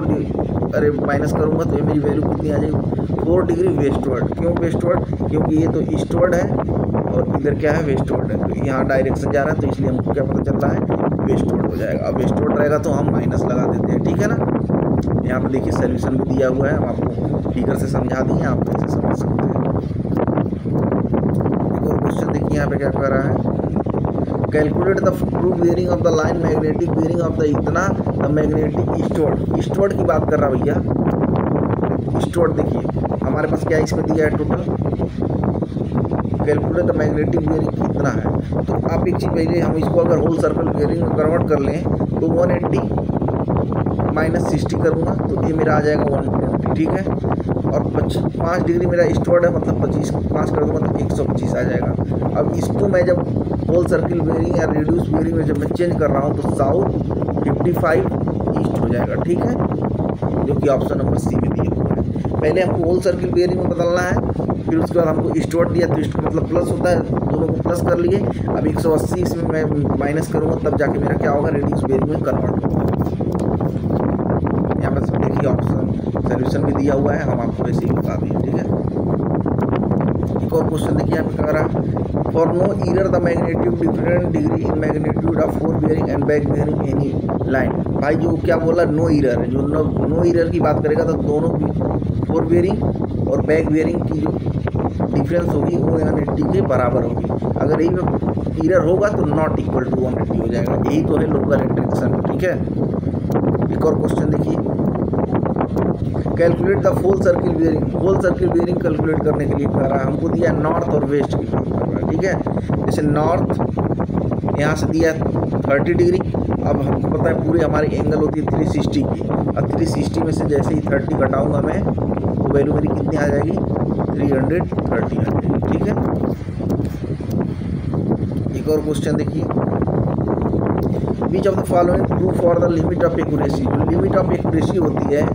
अरे माइनस करूँगा तो ये मेरी वैल्यू कितनी आ जाएगी, 4 डिग्री वेस्टवर्ड। क्यों वेस्टवर्ड, क्योंकि ये तो ईस्टवर्ड है और इधर क्या है, वेस्टवर्ड है। तो यहाँ डायरेक्शन जा रहा है तो इसलिए हमको क्या पता चल रहा है, वेस्टवर्ड हो जाएगा। अब वेस्टवर्ड रहेगा तो हम माइनस लगा देते हैं, ठीक है ना। यहाँ पर देखिए सोल्यूशन भी दिया हुआ है, हम आपको फिगर से समझा दिए, आप ऐसे समझ सकते हैं। एक और क्वेश्चन देखिए यहाँ पे क्या कर रहा है, calculate the true bearing of the line magnetic bearing of the इतना द मैग्नेटिक ईस्टवर्ड। ईस्टवर्ड की बात कर रहा भैया, ईस्टवर्ड देखिए हमारे पास क्या इसमें दिया है total, calculate the magnetic bearing कितना है। तो आप एक चीज़ पहले, हम इसको अगर होल सर्कल बेयरिंग में कन्वर्ट कर लें तो 180 माइनस 60 करूँगा तो ये मेरा आ जाएगा 120, ठीक है। और 5 डिग्री मेरा ईस्टवर्ड है, मतलब 5 कर दूँगा तो 125 आ जाएगा। अब इसको मैं जब होल सर्किल बेयरिंग या रेड्यूस बेयरिंग में जब मैं चेंज कर रहा हूँ तो साउथ 55 ईस्ट हो जाएगा, ठीक है, जो कि ऑप्शन नंबर सी में दिया हुआ है। पहले हमको होल सर्किल बेयरिंग में बदलना है, फिर उसके बाद हमको ईस्टवर्ड दिया तो ईस्ट का मतलब प्लस होता है, दोनों को प्लस कर लिए। अब 180 इसमें मैं माइनस करूँगा तब जाके मेरा क्या होगा, रेड्यूस बेयरिंग में कन्वर्ट होगा। यहाँ पर देखिए ऑप्शन सोल्यूशन भी दिया हुआ है, हम आपको वैसे ही बता दिए, ठीक है। एक और क्वेश्चन देखिए यहाँ पे कह रहा है for no year the magnitude different degree in magnitude of fore bearing and back bearing any line. भाई जो क्या बोला, नो ईयर है, जो नो ईयर की बात करेगा तो दोनों फोर बियरिंग और बैक बियरिंग की जो डिफरेंस होगी वो 180 के बराबर होगी। अगर यही ईयर होगा तो नॉट इक्वल टू 180 हो जाएगा। यही तो है लोकल इंटरेक्शन। ठीक है, एक और क्वेश्चन देखिए, calculate the full circle bearing. Full circle bearing calculate करने के लिए कह रहा है, हमको दिया नॉर्थ और वेस्ट की बात कर रहा है। ठीक है, जैसे नॉर्थ यहाँ से दिया 30 डिग्री। अब हमको पता है पूरी हमारी एंगल होती है 360 की। अब 360 में से जैसे ही 30 घटाऊंगा मैं तो वैल्यू मेरी कितनी आ जाएगी, 330 आ जाएगी। ठीक है, एक और क्वेश्चन देखिए, विच of the following true for the limit of accuracy. जो लिमिट ऑफ एक्यूरेसी होती है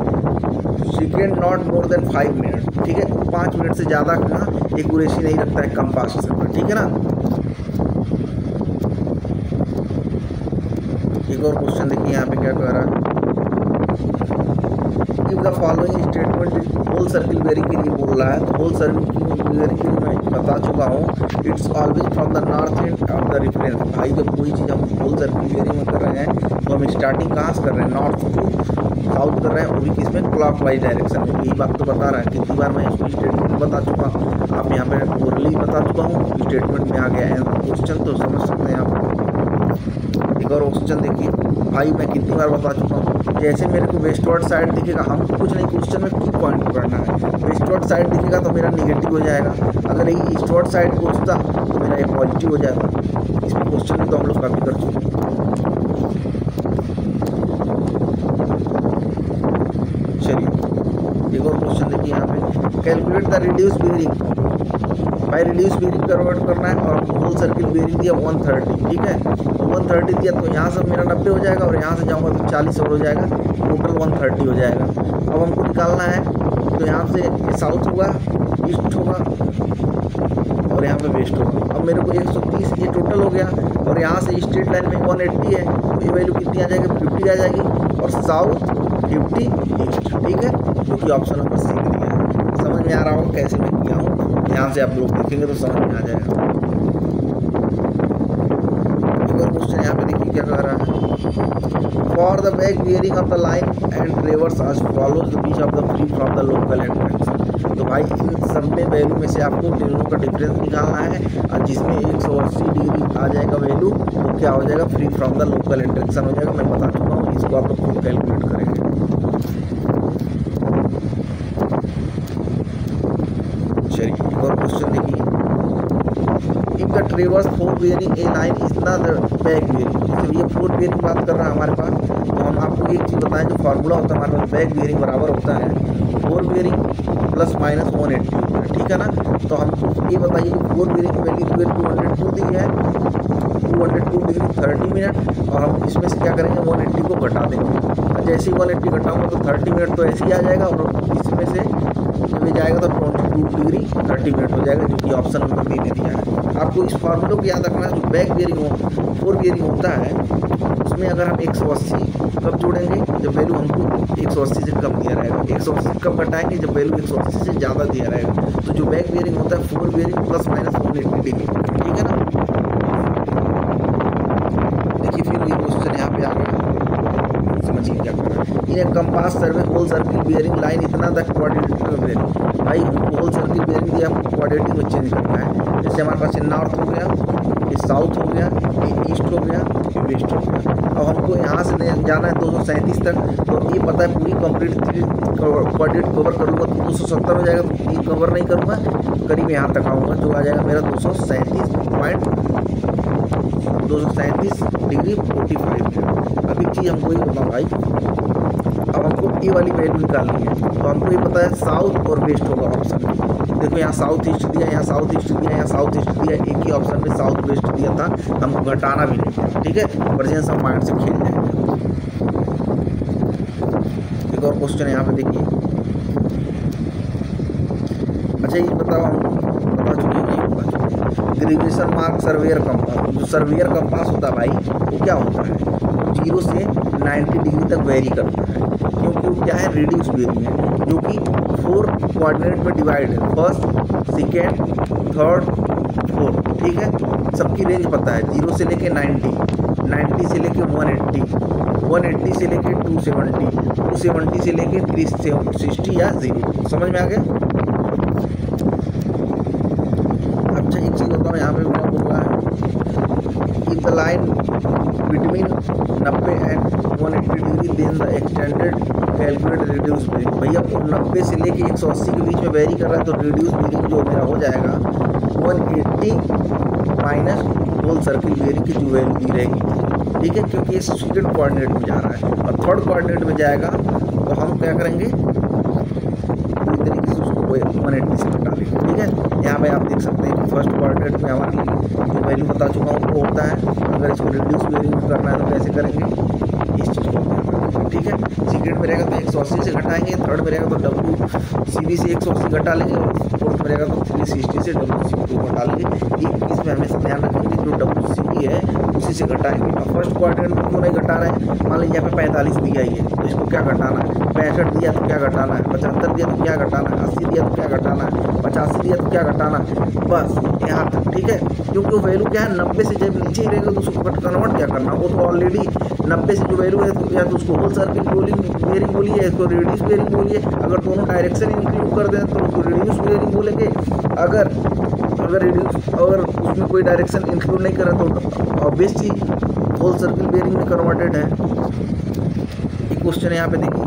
second not more than 5 minute. ठीक है, 5 मिनट से ज़्यादा का एक्यूरेसी नहीं रखता है कंपास से। ठीक है ना, एक और क्वेश्चन देखिए यहाँ पे क्या कह रहा है, if the following statement whole circle bearing के लिए बोल रहा है। तो होल सर्किल बेयरिंग के लिए मैं बता चुका हूँ, it's always from the north end of the reference. भाई जब कोई चीज़ हम होल सर्किल बेयरिंग में कर रहे हैं तो हम स्टार्टिंग कहाँ से कर रहे हैं, नॉर्थ टू साउथ कर रहे हैं, वो भी किसमें, क्लॉकवाइज डायरेक्शन में। यही बात तो बता रहा है, कितनी बार मैं इसको स्टेटमेंट बता चुका हूँ, आप यहाँ पे ओरली बता चुका हूँ, स्टेटमेंट में आ गया है क्वेश्चन तो समझ सकते हैं आप। एक और क्वेश्चन देखिए, भाई मैं कितनी बार बता चुका हूँ, जैसे मेरे को वेस्टवर्ड साइड दिखेगा, हमको कुछ नहीं क्वेश्चन में की पॉइंट पकड़ना है। वेस्टवर्ड साइड दिखेगा तो मेरा निगेटिव हो जाएगा, अगर ये ईस्टवर्ड साइड पूछता तो मेरा ये पॉजिटिव हो जाएगा। इसमें क्वेश्चन भी तो हम लोग काफ़ी कर चुके हैं। चलिए एक और क्वेश्चन देखिए यहाँ पे, कैलकुलेट द रिड्यूस बेयरिंग। भाई रिड्यूस बेयरिंग कन्वर्ट करना है और होल सर्किल बेयरिंग दिया 130। ठीक है, 130 दिया तो यहाँ से मेरा 90 हो जाएगा और यहाँ से जाऊँगा तो 40 और हो जाएगा, टोटल 130 हो जाएगा। अब हमको निकालना है तो यहाँ से साउथ होगा, ईस्ट होगा और यहाँ पे वेस्ट होगा। अब मेरे को 130 ये टोटल हो गया और यहाँ से स्ट्रेट लाइन में 180 है तो ये वैल्यू कितनी आ जाएगी, 50 आ जाएगी और साउथ 50 ईस्ट। ठीक है, जो कि ऑप्शन नंबर सी दिया है। समझ में आ रहा होगा कैसे मैं किया हूँ, यहाँ से आप लोग देखेंगे तो समझ में आ जाएगा। एक और क्वेश्चन यहाँ पे देखिए क्या कह रहा है, for the back bearing of the line and reverse as follows the beach of the free from the local interaction. तो भाई इन सब में वैल्यू में से आपको दोनों का डिफरेंस निकालना है और जिसमें 180 डिग्री आ जाएगा वैल्यू वो क्या हो जाएगा, free from the local interaction हो जाएगा। मैं बता चुका हूँ, इसको आप लोग खुद कैलकुलेट करेंगे। चलिए एक और क्वेश्चन देखिए, if the ट्रेवर्स four bearing A line is not the back bearing. जैसे ये फोर बियरिंग बात कर रहा है हमारे पास, तो हम आपको एक चीज़ बताएं, जो फार्मूला होता है हमारे पास बैक बियरिंग बराबर होता है फोर बियरिंग प्लस माइनस 180 होता है। ठीक है ना, तो हम ये बताइए कि फोर बियरिंग की वैल्यू 202 दी है, 202 डिग्री 30 मिनट और हम इसमें से क्या करेंगे, 180 को घटा देंगे। जैसे ही 180 घटाऊंगा तो 30 मिनट तो ऐसे ही आ जाएगा और इसमें से जब ये जाएगा तो 22 डिग्री 30 मिनट हो जाएगा, जो कि ऑप्शन नंबर बी में दिया है। आपको इस फार्मूले को याद रखना है, जो बैक बियरिंग फोर बियरिंग होता है उसमें अगर हम 180 कब जोड़ेंगे, जब वैल्यू हमको 180 से कम दिया रहेगा। 180 कब घटाएंगे, जब वैल्यू 180 से ज़्यादा दिया रहेगा। तो जो बैक बियरिंग होता है four bearing plus minus 180 degree. ठीक है ना, देखिए फिर ये क्वेश्चन यहाँ पे आ गया, समझिए क्या कर रहा है। In compass survey whole circle bearing line इतना तक क्वाड्रेटिक बेयरिंग। भाई हमको होल सर्किल बेयरिंग दिया, हमको क्वाड्रेटिक में चेंज करना है। जैसे हमारे पास ये नॉर्थ हो गया, ये साउथ हो गया, ये ईस्ट हो गया, ये वेस्ट हो गया। अब हमको यहाँ से जाना है 237 तक, तो ये पता है पूरी कंप्लीट क्वाड्रेट कवर कर लूँगा तो 270 हो जाएगा। तो ये कवर नहीं करूँगा, करीब यहाँ तक आऊँगा, जो आ जाएगा मेरा 237 डिग्री 45 मिनट। अभी चीज़ हमको ये बताओ भाई, अब हमको ये वाली वैल्यू निकालनी है, तो हमको ये पता है साउथ और वेस्ट होगा ऑप्शन में। देखो यहाँ साउथ ईस्ट दिया, यहाँ साउथ ईस्ट दिया, यहाँ साउथ ईस्ट दिया, एक ही ऑप्शन में साउथ वेस्ट दिया था, हमको घटाना भी नहीं। ठीक है, वर्जेंस हम माइंड से खेल जाएंगे। एक और क्वेश्चन यहाँ पे देखिए, अच्छा ये बताओ, हम बता चुके हैं, ग्रेजुएशन मार्क सर्वेयर कंपास। जो सर्वेयर कंपास होता है भाई वो क्या होता है, 0 से 90 डिग्री तक वेरी करता है, क्योंकि वो क्या है, रेडियस वेरिंग है, जो कि 4 कोऑर्डिनेट में डिवाइड है, फर्स्ट, सेकेंड, थर्ड, फोर्थ। ठीक है, सबकी रेंज पता है, 0 से लेके 90, 90 से लेके 180, 180 से लेके 270, 270 से लेके 360 या 0। समझ में आ गया? अच्छा, एक चीज़ बताओ, यहाँ पे क्या बोल रहा है, if the line between 90 and 180 degree then the extended calculate reduce bearing. भैया 90 से लेके 180 के बीच में वेरी कर रहा है, तो रिड्यूस वेरिंग जो मेरा हो जाएगा 180 माइनस होल सर्किल वेरिंग की जो वैल्यू दी रहेगी। ठीक है, क्योंकि ये सेकंड कोऑर्डिनेट में जा रहा है, और थर्ड कोऑर्डिनेट में जाएगा तो हम क्या करेंगे, पूरी तरीके से उसको 180 से घटा लेंगे। ठीक है, यहाँ पे आप देख सकते हैं कि फर्स्ट कोऑर्डिनेट में हमारे लिए जो वैल्यू बता चुका हूँ वो होता है। अगर इसको रिड्यूस वेरिंग में करना है तो कैसे करेंगे, इस चीज़ को। ठीक है, सेकेंड में रहेगा तो 180 से घटाएंगे, थर्ड में रहेगा तो WCB से 180 घटा लेंगे, और फोर्थ में रहेगा तो 360 से WCB को घटा लेंगे। इसमें हमेशा ध्यान रखेंगे जो WCB है उसी से घटाएंगे। अब फर्स्ट क्वाड्रेंट में क्यों नहीं घटा रहे हैं, मान लीजिए यहाँ पे 45 दिया ही है तो इसको क्या घटाना है, 65 दिया तो क्या घटाना है, 75 दिया तो क्या घटाना है, 80 दिया तो क्या घटाना है, 85 दिया तो क्या घटाना है, बस यहाँ तक। ठीक है, क्योंकि वो वैल्यू क्या है, 90 से जब नीचे ही रहेगा तो उसको कन्वर्ट क्या करना, वो तो ऑलरेडी 90 से जो वैल्यू है तो या तो उसको होल सर्किल वेरिंग बोलिए, इसको रेडियस वेरिंग बोलिए। अगर दोनों डायरेक्शन इंक्लूड कर दें तो उसको रेडियस वेरिंग बोलेंगे। अगर रेडियस और उसमें कोई डायरेक्शन इंक्लूड नहीं करें तो ऑब्वियस चीज होल सर्किल वेरिंग में कन्वर्टेड है। एक क्वेश्चन है यहाँ पे देखिए,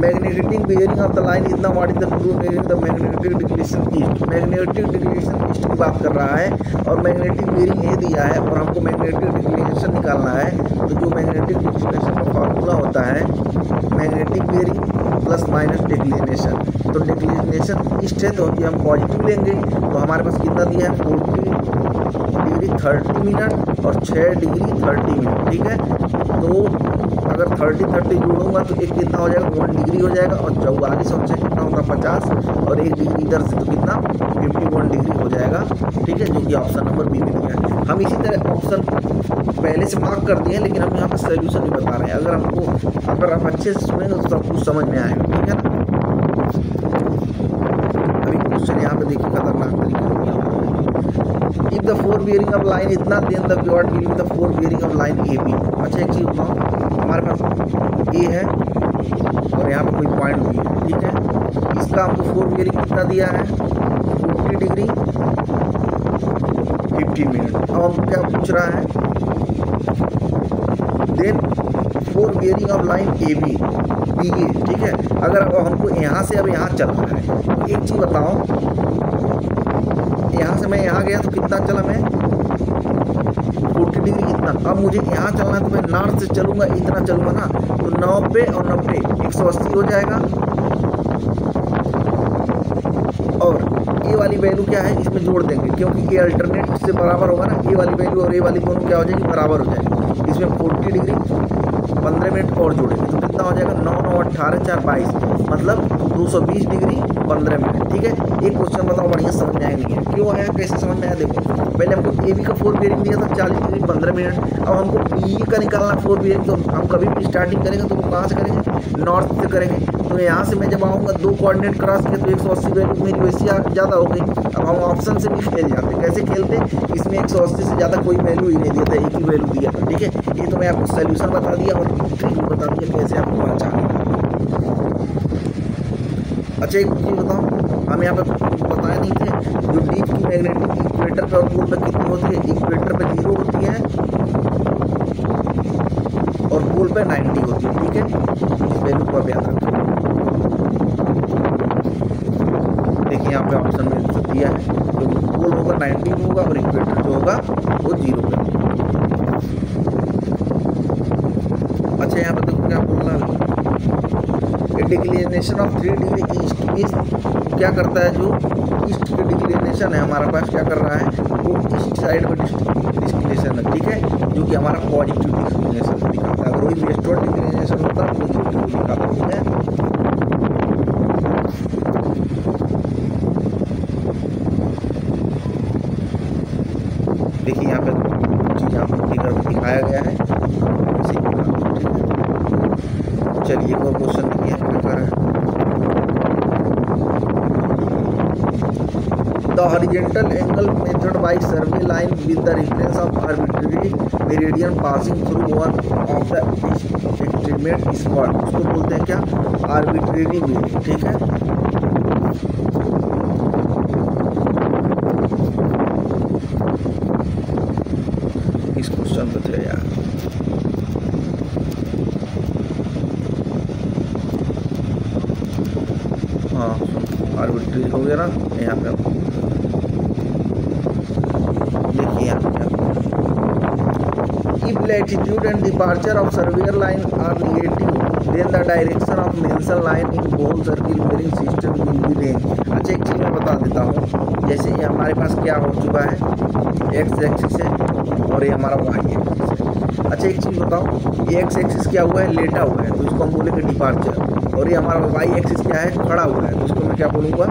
magnetic bearing of the line is what is the true bearing the magnetic declaration east. Magnetic declaration east की बात कर रहा है, और मैग्नेटिक बेयरिंग ये दिया है और हमको मैग्नेटिक डिक्लेरेशन निकालना है। तो जो मैग्नेटिक डिक्लेरेशन का फार्मूला होता है, magnetic bearing plus minus declaration. तो डिक्लेरेशन ईस्ट है तो हम पॉजिटिव लेंगे, तो हमारे पास कितना दिया है, 40 डिग्री 30 मिनट और 6 डिग्री 30 मिनट। ठीक है, तो अगर 30 जोड़ूंगा तो एक कितना हो जाएगा, 1 डिग्री हो जाएगा, और 44 और 6 कितना होगा, 50, और 1 डिग्री इधर से तो कितना, 51 डिग्री हो जाएगा। ठीक है, जो कि ऑप्शन नंबर बी में दिया है। हम इसी तरह ऑप्शन पहले से मार्क कर दिए हैं, लेकिन हम यहाँ पर सोल्यूशन नहीं बता रहे हैं। अगर आप अच्छे से सुनेंगे तो सब कुछ समझ में आएगा। ठीक है ना, अभी क्वेश्चन यहाँ पे देखिए, खतरनाक तरीके से दिया। If the four bearing of line इतना, then the pivot will be the four bearing of line AB। अच्छा, एक चीज़ बताओ, हमारे पास A है और यहाँ पे कोई पॉइंट B है। ठीक है, इसका हमको फोर बेयरिंग कितना दिया है, 40 डिग्री 15 मिनट। अब हमको क्या पूछ रहा है, then fore bearing of line AB BA। ठीक है, अगर हमको यहाँ से अब यहाँ चलना है, तो एक चीज़ बताओ, यहाँ से मैं यहाँ गया तो कितना चला मैं, 40 डिग्री इतना। अब मुझे यहाँ चलना है तो मैं नॉर्थ से चलूँगा, इतना चलूँगा ना, तो 90 और 90 180 हो जाएगा। और ये वाली वैल्यू क्या है, इसमें जोड़ देंगे, क्योंकि ये अल्टरनेट से बराबर होगा ना, ये वाली वैल्यू और ये वाली दोनों क्या हो जाएगी, बराबर हो जाएगी। इसमें 40 डिग्री 15 मिनट और जोड़ेंगे तो कितना हो जाएगा, 9 9 18 4 22, मतलब 220 डिग्री 15 मिनट। ठीक है, एक क्वेश्चन बताओ, बढ़िया समझ में आया नहीं है, क्यों आया, कैसे समझ में आया। देखो, पहले हमको AB का फोर बेयरिंग दिया था 40 डिग्री 15 मिनट। अब हमको BE का निकालना फोर बेयरिंग, तो हम कभी भी स्टार्टिंग करेंगे तो वो कहाँ से करेंगे, नॉर्थ से करेंगे। तो यहाँ से मैं जब आऊँगा, दो कोऑर्डिनेट क्रॉस किया तो 180 वैल्यू मेरी वैसी ज़्यादा हो गई। अब हम ऑप्शन से भी खेल जाते, कैसे खेलते, इसमें 180 से ज़्यादा कोई वैल्यू ही नहीं दिया था, एक ही वैल्यू दिया था। ठीक है, ये तो मैं आपको सोल्यूशन बता दिया और ट्रिक भी बता दिया कैसे आपको पहचानना। अच्छा, एक चीज़ बताओ, हम यहाँ पे बताए नहीं थे, जो डीप की मैग्नेटिक इक्वेटर पे और पोल पे कितनी होती है, इक्वेटर पे 0 होती है और पोल पे 90 होती है। ठीक है, इस वैल्यू को आप याद रखें। देखिए यहाँ पे ऑप्शन में दिया है, जो पोल होगा 90 में होगा और इक्वेटर जो होगा वो 0 पे। अच्छा, यहाँ पे देखो क्या बोल रहा है, डिक्लेरेशन ऑफ 3 डिग्री ईस्ट क्या करता है, जो ईस्ट की डिक्लेरेशन है हमारा पास क्या कर रहा है, वो ईस्ट साइड में डिक्लेरेशन है। ठीक है, जो कि हमारा पॉजिटिव डिक्लेरेशन दिखाता है। अगर वही वेस्टवर्ड डिक्लेरेशन होता है तो पॉजिटिव दिखाता है। ठीक है, देखिए यहाँ पे चीज़ आप फिगर दिखाया गया है, इसी प्रकार, ठीक है। चलिए एक और क्वेश्चन देखिए क्या कर रहा है। The horizontal angle measured by survey line with the reference of arbitrary meridian passing through one of the extremate is called, उसको बोलते हैं क्या, आर्बिट्रेरी मेरिडियन, ठीक है। इस क्वेश्चन को थे यार, हाँ आर्बिट्रेरी हो गया ना, यहाँ पे देखिए यहाँ पे if latitude and departure of surveyor line are negative then the direction of mention line in whole circle bearing system will be range। अच्छा एक चीज़ मैं बता देता हूँ, जैसे ये हमारे पास क्या हो चुका है, एक्स एक्सिस है और ये हमारा वाई एक्सिस है। अच्छा एक चीज़ बताओ, ये एक्स एक्सिस क्या हुआ है, लेटा हुआ है, तो इसको हम बोलेंगे डिपार्चर, और ये हमारा वाई एक्सिस क्या है, खड़ा हुआ है, तो इसको मैं क्या बोलूँगा,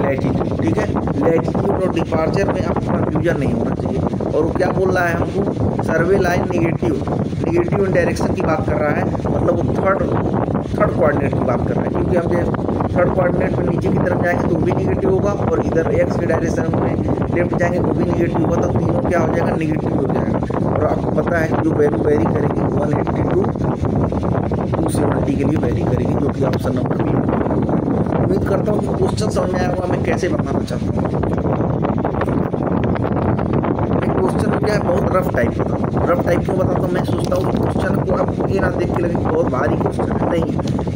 लैटिट्यूड, ठीक है। लैटिट्यूड और डिपार्चर में आपको कंफ्यूजन नहीं होना चाहिए। और वो क्या बोल रहा है हमको, सर्वे लाइन निगेटिव इन डायरेक्शन की बात कर रहा है, मतलब वो थर्ड कोऑर्डिनेट की बात कर रहा है, क्योंकि हम जब थर्ड कोऑर्डिनेट में नीचे की तरफ जाएंगे तो भी निगेटिव होगा, और इधर एक्स के डायरेक्शन में लेफ्ट जाएंगे तो भी निगेटिव होगा, तो तीनों क्या हो जाएगा, निगेटिव हो जाएगा। और आपको पता है कि जो वैल्यू वेरी करेगी 180 टू 270 के लिए वेरी करेगी, जो कि ऑप्शन नंबर बी। उम्मीद करता हूँ कि क्वेश्चन समझ में आया होगा, मैं कैसे बताना चाहता हूँ। क्वेश्चन क्या है, बहुत रफ टाइप का, रफ टाइप क्यों बताता हूँ, मैं सोचता हूँ क्वेश्चन को आप ये ना देख के लगे बहुत भारी क्वेश्चन है, नहीं।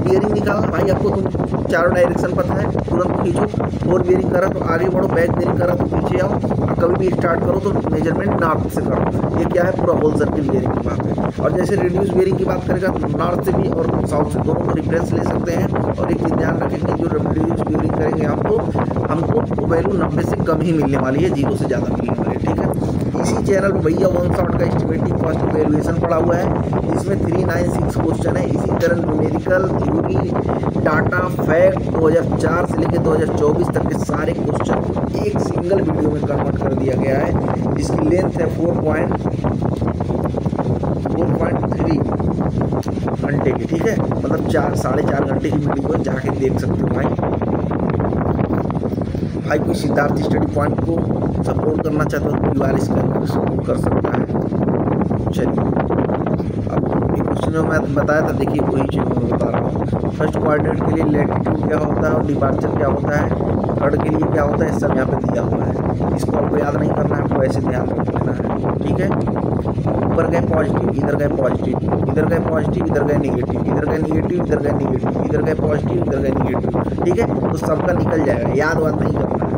बियरिंग निकालना भाई, आपको तुम चारों डायरेक्शन पता है, तुरंत खींचो, फोर बियरिंग करा तो आगे बढ़ो, बैक बियरिंग करा तो पीछे आओ, और कभी भी स्टार्ट करो तो मेजरमेंट नॉर्थ से करो। ये क्या है, पूरा होल सर्किल बियरिंग की बात है। और जैसे रिड्यूस बियरिंग की बात करेगा तो नॉर्थ से भी और साउथ से दोनों को रिफरेंस ले सकते हैं। और एक चीज़ ध्यान रखेंगे, जो रिड्यूस बियरिंग करेंगे हमको वैल्यू 90 से कम ही मिलने वाली है, 0 से ज़्यादा मिलने वाली है, ठीक है। इसी चैनल पर भैया वन शॉट का एस्टिमेटिंग कॉस्ट वैल्यूएशन पड़ा हुआ है, इसमें 396 क्वेश्चन है। इसी तरह न्यूमेरिकल, थ्योरी, डाटा, फैक्ट 2004 से लेकर 2024 तक के सारे क्वेश्चन को एक सिंगल वीडियो में कन्वर्ट कर दिया गया है, जिसकी लेंथ है 4.3 घंटे की, ठीक है। मतलब 4-4.5 घंटे की वीडियो है, जाके देख सकते हो भाई। कोई सिद्धार्थ स्टडी पॉइंट को सपोर्ट करना चाहता हो तो क्यूआर स्कैन सपोर्ट कर सकता है। चलिए अब एक क्वेश्चन जो मैं बताया था, देखिए वही चीज़ मैं बता रहा हूँ। फर्स्ट कोऑर्डिनेट के लिए लैटिट्यूड क्या होता है और डिपार्चर क्या होता है, थर्ड के लिए क्या होता है, सब यहाँ पे दिया हुआ है। इसको आपको याद नहीं करना है, आपको ऐसे ध्यान रख लेना है, ठीक है। ऊपर गए पॉजिटिव, इधर गए पॉजिटिव, इधर गए पॉजिटिव, इधर गए निगेटिव, इधर गए निगेटिव, इधर गए निगेटिव, इधर गए पॉजिटिव, इधर गए निगेटिव, ठीक है। तो सबका निकल जाएगा, याद वाद नहीं करना है।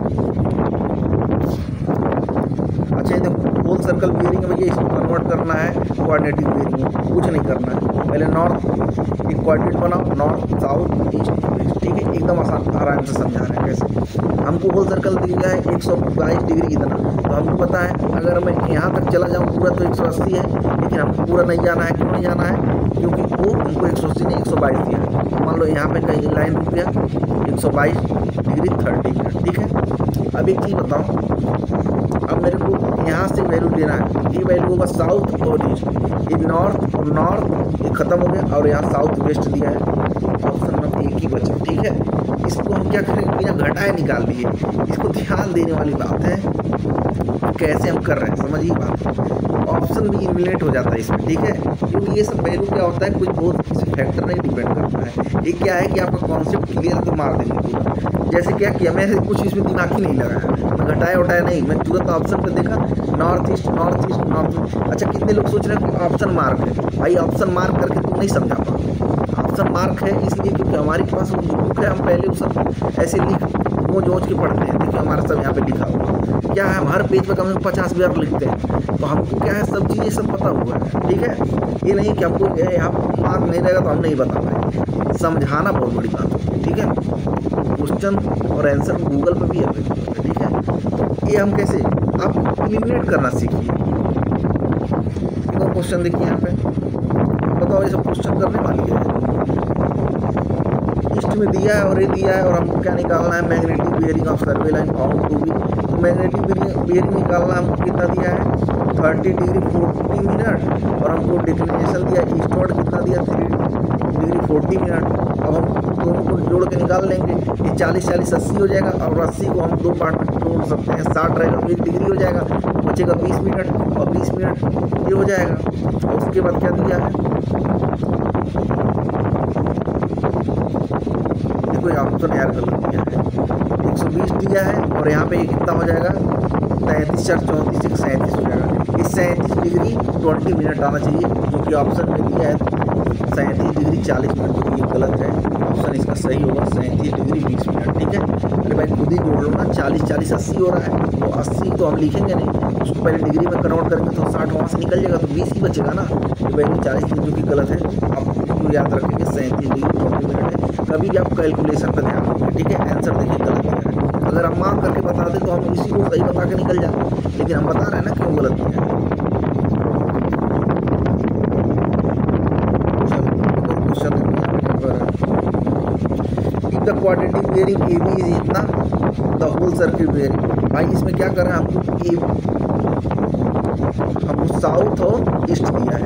अच्छा ये होल सर्कल बियरिंग में भैया इसको कन्वर्ट करना है कोऑर्डिनेटिव बियरिंग में, कुछ नहीं करना है। पहले नॉर्थ एक कोऑर्डिनेट बनाओ, नॉर्थ साउथ ईस्ट वेस्ट, ठीक है। एकदम आराम से समझा रहे हैं कैसे। हमको होल सर्कल दिया है 122 डिग्री इतना, तो हमको पता है अगर मैं यहाँ तक चला जाऊँ पूरा तो 180 है, लेकिन हमको पूरा नहीं जाना है। क्यों नहीं जाना है, क्योंकि वो हमको 180 नहीं 122 दिया है। मान लो यहाँ पे कहीं लाइन रुक गया 122 डिग्री 30 मिनट, ठीक है। अब एक चीज़ बताओ, अब मेरे को यहाँ से वैल्यू लेना है, ये वैल्यू होगा साउथ और ईस्ट, ये नॉर्थ और नॉर्थ ये ख़त्म हो गया, और यहाँ साउथ वेस्ट दिया है, ऑप्शन नंबर एक ही बचा, ठीक है। इसको हम क्या करेंगे, बिना घटाए निकाल लिए। इसको ध्यान देने वाली बात है कैसे हम कर रहे हैं, समझिए बात। ऑप्शन भी इलिमिनेट हो जाता है इसमें, ठीक है, क्योंकि ये सब वैल्यू क्या होता है, कुछ बहुत किसी फैक्टर नहीं डिपेंड करता है। ये क्या है कि आपका कॉन्सेप्ट क्लियर तो मार देंगे पूरा। जैसे क्या किया, मैंने कुछ इसमें दिमाग ही नहीं लगाया, मैं घटाया उठाया नहीं, मैं तुरंत ऑप्शन पे देखा north east north east north. अच्छा कितने लोग सोच रहे हैं कि ऑप्शन मार्क है, भाई ऑप्शन मार्क करके तुम नहीं समझा पाओ। ऑप्शन मार्क है इसलिए क्योंकि हमारे पास वो जो बुक है, हम पहले वो सब ऐसे लिख जोज के पढ़ते हैं। देखिए हमारा सब यहाँ पे लिखा हुआ क्या है, हम हर पेज पर कम से कम 50 बार लिखते हैं, तो हमको क्या है सब चीज़ें सब पता हुआ है, ठीक है। ये नहीं कि हमको यहाँ मार्क नहीं रहेगा तो हम नहीं बता पाएंगे, समझाना बहुत बड़ी बात होती है, ठीक है। क्वेश्चन और आंसर गूगल पर भी अवेलेबल है, ठीक है। तो ये हम कैसे, आप इलिमिनेट करना सीखिए। देखो क्वेश्चन देखिए यहाँ पे, बताओ ये सब क्वेश्चन करने वाली है। ईस्ट में दिया है और ये दिया है, और हमको क्या निकालना है, magnetic bearing of survey line found to be. तो मैग्नेटिक बियरिंग निकालना हमको कितना दिया है, 30 डिग्री 40 मिनट, और हमको डिक्लिनेशन दिया ईस्टवर्ड कितना दिया, 3 डिग्री 40 मिनट। अब हम दोनों को जोड़ के निकाल लेंगे, ये 40 40 80 हो जाएगा, और 80 को हम 2 पार्ट में जोड़ सकते हैं, 60 रहेगा तो 1 डिग्री हो जाएगा, बचेगा 20 मिनट, और 20 मिनट ये हो जाएगा। और उसके बाद क्या दिया है, देखो ये ऑप्शन यार गलत दिया है, 120 दिया है, और यहाँ पे कितना हो जाएगा, 33 4 34 37 हो जाएगा। इस 37 डिग्री 20 मिनट आना चाहिए, जो कि ऑप्शन में दिया है 37 डिग्री 40 मिनट, जो कि ये गलत है। ऑप्शन इसका सही होगा 37 डिग्री 20 मिनट, ठीक है। अरे भाई खुद ही जोड़ लो ना, 40 40 80 हो रहा है, तो 80 तो हम लिखेंगे नहीं, उसको पहले डिग्री में कन्वर्ट करेंगे तो 60 वहाँ से निकल जाएगा, तो 20 ही बचेगा ना। तो भाई 40 डिग्री जो कि गलत है, आप याद रखेंगे 37 डिग्री 20 मिनट है। कभी भी आप कैलकुलेशन पर ध्यान रखें, ठीक है। आंसर देखिए गलत दिया है, अगर हम मार्क करके बता दें तो हम इसी को सही बता के निकल जाते, लेकिन हम बता रहे हैं ना क्यों गलत दिया है। The quadratic bearing A B is इतना, द होल सर्किट बियरिंग। भाई इसमें क्या कर रहे हैं, हमको साउथ और ईस्ट दिया है,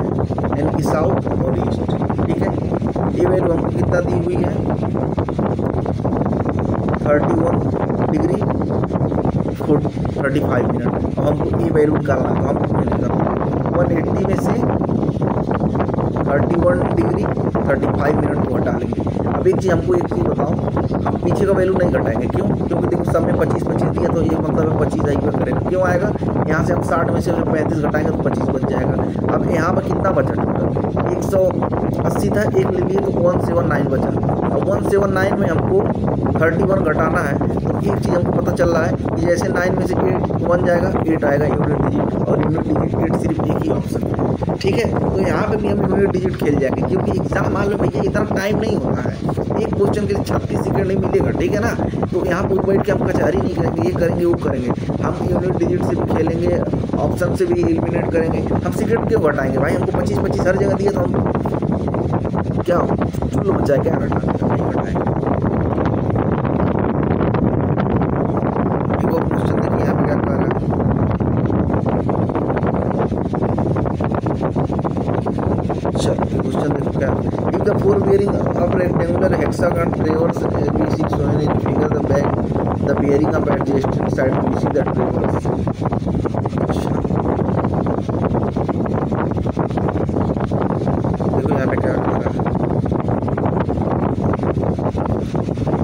यानी कि साउथ और ईस्ट, ठीक है। ये वैल्यू हमको कितना दी हुई है, 31 डिग्री 35 मिनट। अब हमको ये वैल्यू निकालना है, तो हमको लिखा 180 में से 31 डिग्री 35 मिनट को हटा लेंगे। अब एक चीज़ हमको एक चीज़ बताओ, हम पीछे का वैल्यू नहीं घटाएंगे, क्यों? क्योंकि देखो सब में 25 दिया, तो ये मतलब 25 आई पर करेगा, क्यों आएगा, यहाँ से हम 60 में से 35 घटाएंगे तो 25 बच जाएगा। अब यहाँ पर कितना बचा टोटल, 180 था, एक ले लिए तो 179 बचा। अब 179 में हमको 31 घटाना है, तो एक चीज़ हमको पता चल रहा है कि जैसे 9 में से 1 जाएगा, 8 आएगा यूनिट डिजिट, और यूनिट डिजिट 8 सिर्फ एक ही ऑप्शन है, ठीक है। तो यहाँ पे भी हम यूनिट डिजिट खेल जाएंगे, क्योंकि एग्जाम मान लो भैया इतना टाइम नहीं होता है, एक क्वेश्चन के लिए 36 सेकंड नहीं मिलेगा, ठीक है ना। तो यहाँ पर बैठ के हम कचहरी नहीं करेंगे, ये करेंगे वो करेंगे, हम यूनिट डिजिट से भी खेलेंगे, ऑप्शन से भी एलिमिनेट करेंगे। हम सेकंड क्यों घटाएंगे भाई, हमको 25 हर जगह दिया, तो हम क्या चुल्लू बचा क्या घटाएंगे, नहीं घटाएंगे। क्वेश्चन देखिए यहाँ पे क्या कह रहा है, चलो क्वेश्चन देखो क्या, if the four bearing of rectangular hexagon traverse ABC shown in figure, the back the bearing of adjacent side facing the traverse। देखो यहाँ पे क्या कर रहा है,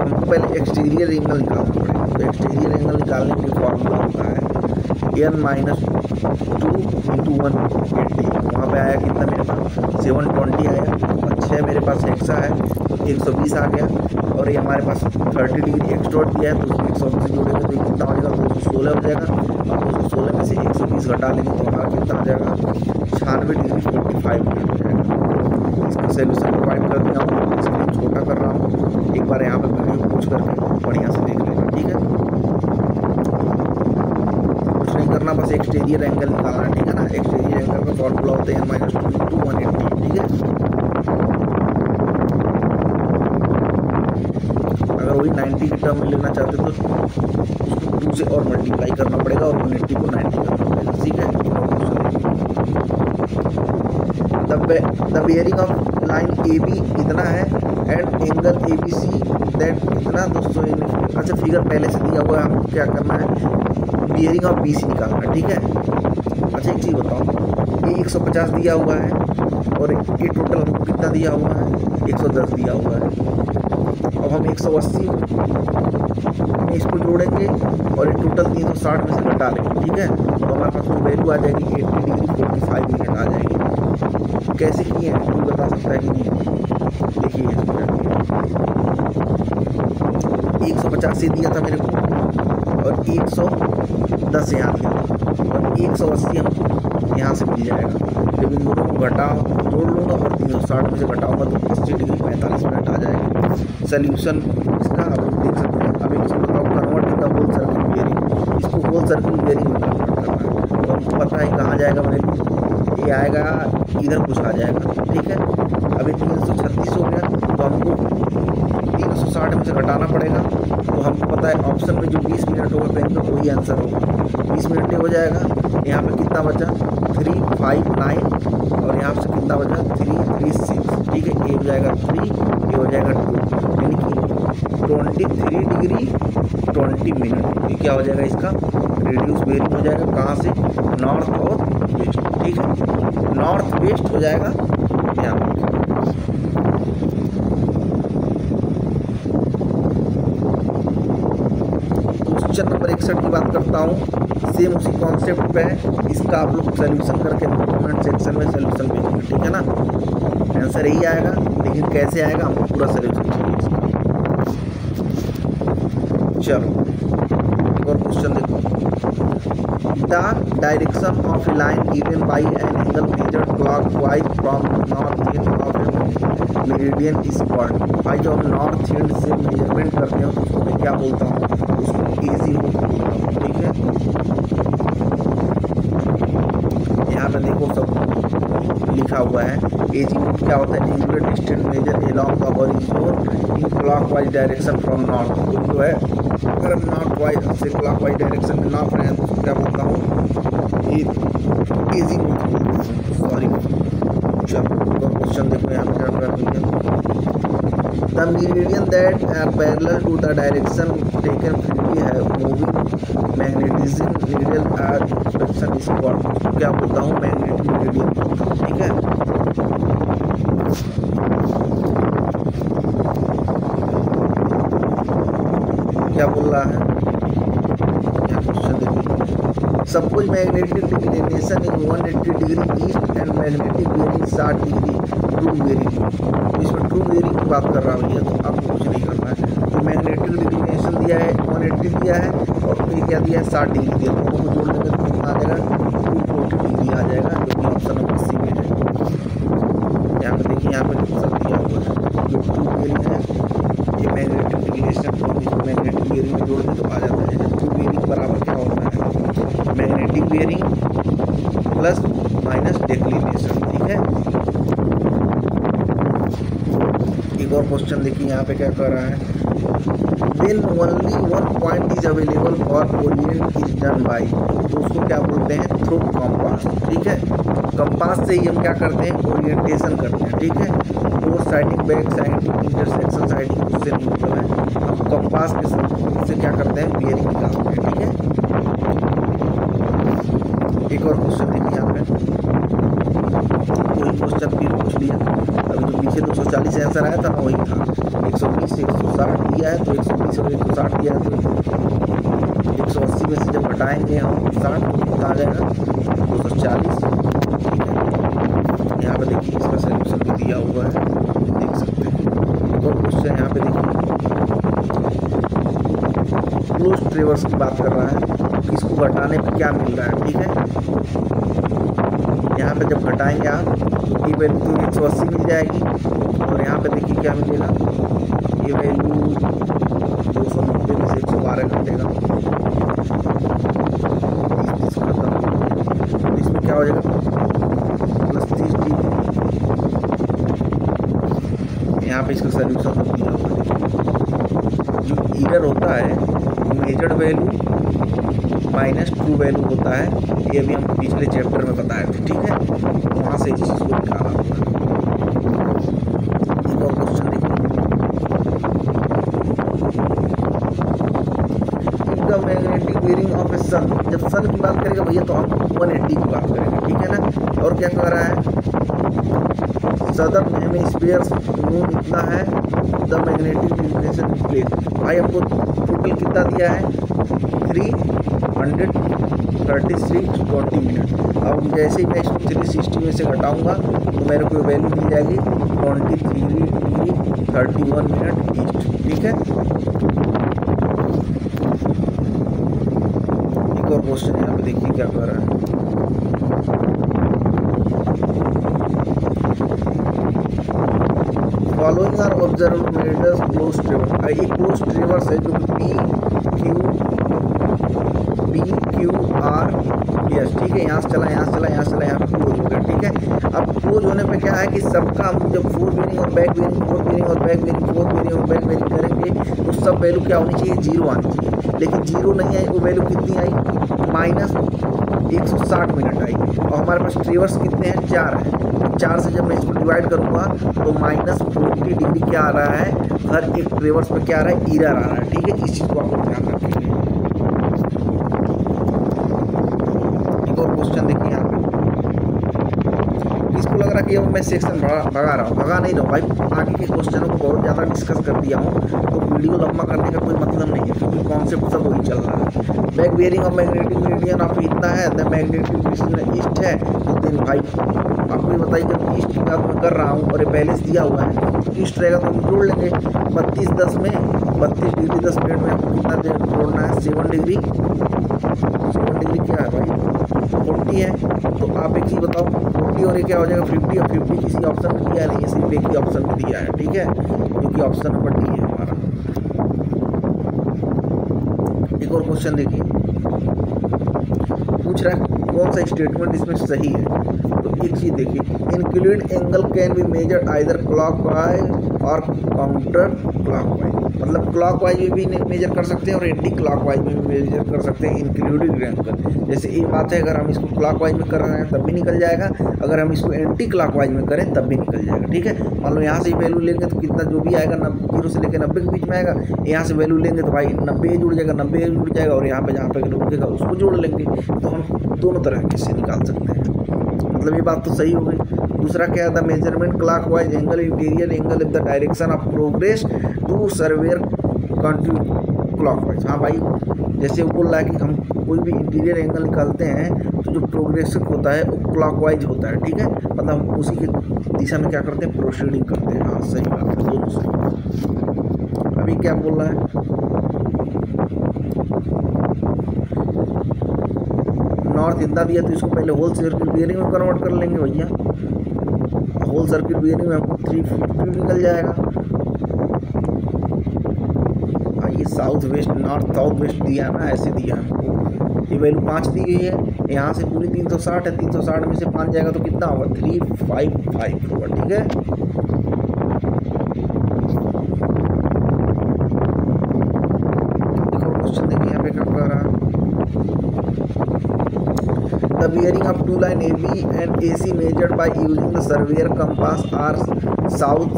हमको पहले एक्सटीरियर एंगल निकालना पड़ेगा। तो एक्सटीरियर एंगल निकालने के लिए फॉर्मूला होता है n-2 × 180। वहाँ पे आया कितना मेरे पास 720 आया, और 6 मेरे पास हेक्सा है तो 120 आ गया, और ये हमारे पास 30 डिग्री एक्सट्रोड दिया है, तो उसको 120 से जोड़ेंगे तो कितना हो जाएगा, 216 हो जाएगा, और 216 में से 120 घटा लेंगे तो हमारा कितना हो जाएगा, 96 डिग्री 45 मिनट हो जाएगा। इसका सोल्यूशन प्रोवाइड कर दिया हूँ, स्क्रीन छोटा कर रहा हूँ, एक बार यहाँ पर वीडियो पूछ करके बढ़िया से देख लेना, ठीक है। कुछ नहीं करना, बस एक्सटीरियर एंगल निकालना, ठीक है ना। एक्सटीरियर एंगल का फॉर्मूला होता है n-2 × 180, ठीक है। अगर वही 90 की टर्म में लेना चाहते तो उसको 2 से और मल्टीप्लाई करना पड़ेगा, और 180 को 90 करना पड़ेगा, ठीक है। The bearing of line A B इतना है, and angle A B C that इतना 200। अच्छा फिगर पहले से दिया हुआ है, हमको क्या करना है, बियरिंग ऑफ बी सी निकालना है, ठीक है। अच्छा एक चीज़ बताओ, ये 150 दिया हुआ है, और ये टोटल हमको कितना दिया हुआ है, 110 दिया हुआ है। अब हम 180 में इसको जोड़ेंगे, और ये टोटल 360 में से घटा लेंगे, ठीक है। तो हमारे पास वो वैल्यू आ जाएगी 80 डिग्री 45 मिनट आ जाएगी। कैसे किए हैं कोई बता सकता है कि नहीं, देखिए 150 से दिया था मेरे को, और 110 यहाँ दिया था, और 180 हमको यहाँ से मिल जाएगा। जब इन दोनों को घटाओ जोड़ लूँगा और 360 में से घटाऊँगा तो 80 डिग्री 45 मिनट आ जाएगा। सोल्यूशन इसका आप लोग देख सकते हैं। अब एक चीज़ बताओ, convert in the whole circle bearing, इसको होल सर्किल बियरिंग में कन्वर्ट करना है, तो हमको पता है कहाँ जाएगा वैल्यू, ये आएगा इधर कुछ आ जाएगा, ठीक है। अभी 336 हो गया, तो हमको 360 में से घटाना पड़ेगा। तो हमको पता है ऑप्शन में जो 20 मिनट होगा पेन का वही आंसर होगा। 20 मिनट हो जाएगा। यहाँ पे कितना बचा 3, 5, 9 और यहाँ से कितना बचा 3, 3, 6। ठीक है, ये हो जाएगा 3, ये हो जाएगा 2, यानी कि 23 डिग्री 20 मिनट। ये क्या हो जाएगा इसका रेडियस बेयरिंग हो जाएगा। कहाँ से नॉर्थ और वेस्ट। ठीक है, नॉर्थ वेस्ट हो जाएगा यहाँ पर। क्वेश्चन नंबर 61 की बात करता हूँ, सेम उसी कॉन्सेप्ट पे है। इसका आप लोग सोल्यूशन करके कमेंट सेक्शन में सोल्यूशन भेजेंगे। ठीक है ना, आंसर यही आएगा, लेकिन कैसे आएगा हमको पूरा सोल्यूशन चाहिए इसका। चलो एक और क्वेश्चन देखो। The direction of A line given by an angle measured clockwise from north east of A meridian is called. भाई जो हम नॉर्थ ईस्ट से मेजरमेंट करते हैं तो उसको मैं क्या बोलता हूँ, उसको एजी रूट बोलता हूँ। ठीक है, यहाँ पे देखो सब लिखा हुआ है। एजी रूट क्या होता है, angular distance measure along the horizon in clockwise direction from north. तो जो है अगर हम नॉर्थ वाइज से क्लॉकवाइज डायरेक्शन में नाप रहे हैं तो उसको क्या बोलता हूँ, एजी रूट बोलता हूँ। सॉरी, चलो क्वेश्चन देखो यहाँ पे क्या कर रहा है। The meridian that are parallel to the direction taken freely have moving magnetism needle direction is called। क्या बोलता हूँ, मैग्नेटिक मेरिडियन बोलता हूँ। ठीक है, क्या बोल रहा है यहाँ क्वेश्चन देखिए। Suppose magnetic declination in 180 degree east and magnetic bearing 60 degree true bearing. इसमें ट्रू बेयरिंग की बात कर रहा हूँ, तो आपको कुछ नहीं करना है। तो मैग्नेटिक डिक्लिनेशन दिया है 180 दिया है और फिर क्या दिया है 60 डिग्री दिया। दोनों को जोड़ देंगे तो कितना आ जाएगा 240 डिग्री आ जाएगा, जो कि ऑप्शन नंबर सी में है। यहाँ पे देखिए, यहाँ पे सब दिया हुआ है। जो ट्रू बेयरिंग है ये मैग्नेटिक डिक्लिनेशन और मैग्नेटिक बेयरिंग में जोड़ दे तो आ जाता है। ट्रू बेयरिंग बराबर क्या होता है, magnetic bearing plus minus declination. ठीक है, एक और क्वेश्चन देखिए यहाँ पे क्या कर रहा है। When only one point is available for orient is done by, तो उसको क्या बोलते हैं, थ्रू कंपास। ठीक है, कंपास से ही हम क्या करते हैं, ओरिएंटेशन करते हैं। ठीक है, four siding, back siding, intersection siding, उससे नहीं मतलब है। हम कंपास के से क्या करते हैं, बेयरिंग निकालते हैं। ठीक है, एक और क्वेश्चन देखिए यहाँ पे, कोई क्वेश्चन फिर पूछ लिया। अभी जो पीछे 240 आंसर आया था ना वही था। 120 से 160 दिया है तो 120 और 160 दिया है तो 180 में से जब घटाएंगे हम 60 तो कितना आ जाएगा 240। ठीक है, यहाँ पे देखिए इसका सोल्यूशन भी दिया हुआ है, देख सकते हैं। एक और क्वेश्चन यहाँ पे देखिए, क्लोज ट्रेवर्स की बात कर रहा है, किसको घटाने पर क्या मिल रहा है। ठीक है, यहाँ पे जब घटाएंगे आप तो ये वैल्यू तो 180 मिल जाएगी और यहाँ पे देखिए क्या मिलेगा, ये वैल्यू 290 में से 112 घटेगा। इसमें क्या हो जाएगा प्लस 30 डिग्री। यहाँ पे इसका सोल्यूशन सब दिया हुआ है। जो एरर होता है measured value minus true value होता है, ये भी हम पिछले चैप्टर में बताए थे। ठीक है, वहाँ से इस चीज़ को निकाला हुआ है। एक और क्वेश्चन देखिए, द मैग्नेटिक बेयरिंग ऑफ ए सन। जब सन की बात करेगा भैया तो हम 180 की बात करेंगे। ठीक है ना, और क्या कह रहा है, सदर्न हेमिस्फीयर मून इतना है, द मैग्नेटिक डिक्लिनेशन प्लेस। भाई आपको टोटल कितना दिया है 336 मिनट। अब जैसे ही मैं इसको 360 में से घटाऊंगा तो मेरे को वैल्यू मिल जाएगी 23 डिग्री 31 मिनट ईस्ट। ठीक है, एक और क्वेश्चन यहाँ पे देखिए क्या कर रहा है। Following are observe measures close traverse. ये क्लोज ट्रेवर्स है जो पी क्यू आर एस। ठीक है, यहाँ से चला, यहाँ से चला, यहाँ से चला, यहाँ पे क्लोज हो गया। ठीक है, अब क्लोज होने पे क्या है कि सबका हम जब फोर्थ बेरिंग और बैक बेरिंग, फोर्थ बेरिंग और बैक बेरिंग, फोर्थ बेरिंग और बैक बेरिंग करेंगे तो सब वैल्यू क्या होनी चाहिए, 0 आनी चाहिए। लेकिन 0 नहीं आई, वो वैल्यू कितनी आई, -160 मिनट आई। और हमारे पास ट्रेवर्स कितने हैं, 4 है। 4 से जब मैं इसको डिवाइड करूँगा तो -40 डिग्री क्या आ रहा है, हर एक ट्रेवर्स पे क्या आ रहा है, एरर आ रहा है। ठीक है, इस चीज़ को आप ध्यान रखेंगे। एक और क्वेश्चन देखिए यहाँ पे, इसको लग रहा है कि अब मैं सेक्शन भगा रहा हूँ, भगा नहीं रहा हूँ भाई, आगे के क्वेश्चनों को बहुत ज़्यादा डिस्कस कर दिया हूँ तो वीडियो लंबा करने का कोई मतलब नहीं है, क्योंकि कॉन्सेप्ट सब वही चल रहा है। बैक बेरिंग और मैग्नेटिक मीडियन आपको इतना है, द मैग्नेटिक डिस्टेंस ईस्ट है, तो दिन भाई आपको ये बताइए जब ईस्ट की बात मैं कर रहा हूँ और ये पहले से दिया हुआ है तो ईस्ट रहेगा तो हम जोड़ लेंगे 32 में 32 डिग्री 10 मिनट में आपको कितना देर जोड़ना है, 7 डिग्री, 7 डिग्री क्या है भाई 40 है। तो आप एक चीज़ बताओ, 40 और ये क्या हो जाएगा 50, और 50 किसी ऑप्शन में दिया नहीं है, सिर्फ एक ही ऑप्शन में दिया है। ठीक है, जो कि ऑप्शन नंबर डी है हमारा। एक और क्वेश्चन देखिए, पूछ रहा है कौन सा स्टेटमेंट इसमें सही है। तो एक चीज़ देखिए, include angle can be measured either clockwise और काउंटर क्लॉकवाइज, मतलब क्लॉकवाइज में भी मेजर कर सकते हैं और एंटी क्लॉकवाइज में भी मेजर कर सकते हैं इंक्लूडिंग एंगल। जैसे ये बात है, अगर हम इसको क्लॉकवाइज में कर रहे हैं तब भी निकल जाएगा, अगर हम इसको एंटी क्लॉकवाइज में करें तब भी निकल जाएगा। ठीक है, मान लो यहाँ से वैल्यू लेंगे तो कितना जो भी आएगा 0 से लेकर 90 के बीच में आएगा, यहाँ से वैल्यू लेंगे तो भाई 90 जुड़ जाएगा, 90 जुड़ जाएगा, और यहाँ पे जहाँ पे रुकेगा उसको जोड़ लेंगे, तो हम दोनों तरह से निकाल सकते हैं। मतलब ये बात तो सही हो गई। दूसरा क्या था, measurement clockwise angle interior angle in the direction of progress to surveyor continue clockwise. हाँ भाई, जैसे वो बोल रहा है कि हम कोई भी इंटीरियर एंगल निकालते हैं तो जो प्रोग्रेसिव होता है वो क्लॉकवाइज होता है। ठीक है, मतलब हम उसी की दिशा में क्या करते हैं, प्रोसीडिंग करते हैं। हाँ सही बात है, दोनों सही। अभी क्या बोल रहा है, नॉर्थ इतना दिया तो इसको पहले होल सर्किट बियरिंग में कन्वर्ट कर लेंगे भैया। होल सर्किट बियरिंग में हमको 350 निकल जाएगा। ये south west north south west दिया ना, ऐसे दिया हमको। ये वैल्यू 5 दी गई है, यहाँ से पूरी 360 है, 360 में से 5 जाएगा तो कितना होगा, 355 होगा। ठीक है, देखो क्वेश्चन देखिए यहाँ पे क्या कह रहा है, the bearing of two line AB and AC measured by using the surveyor compass are south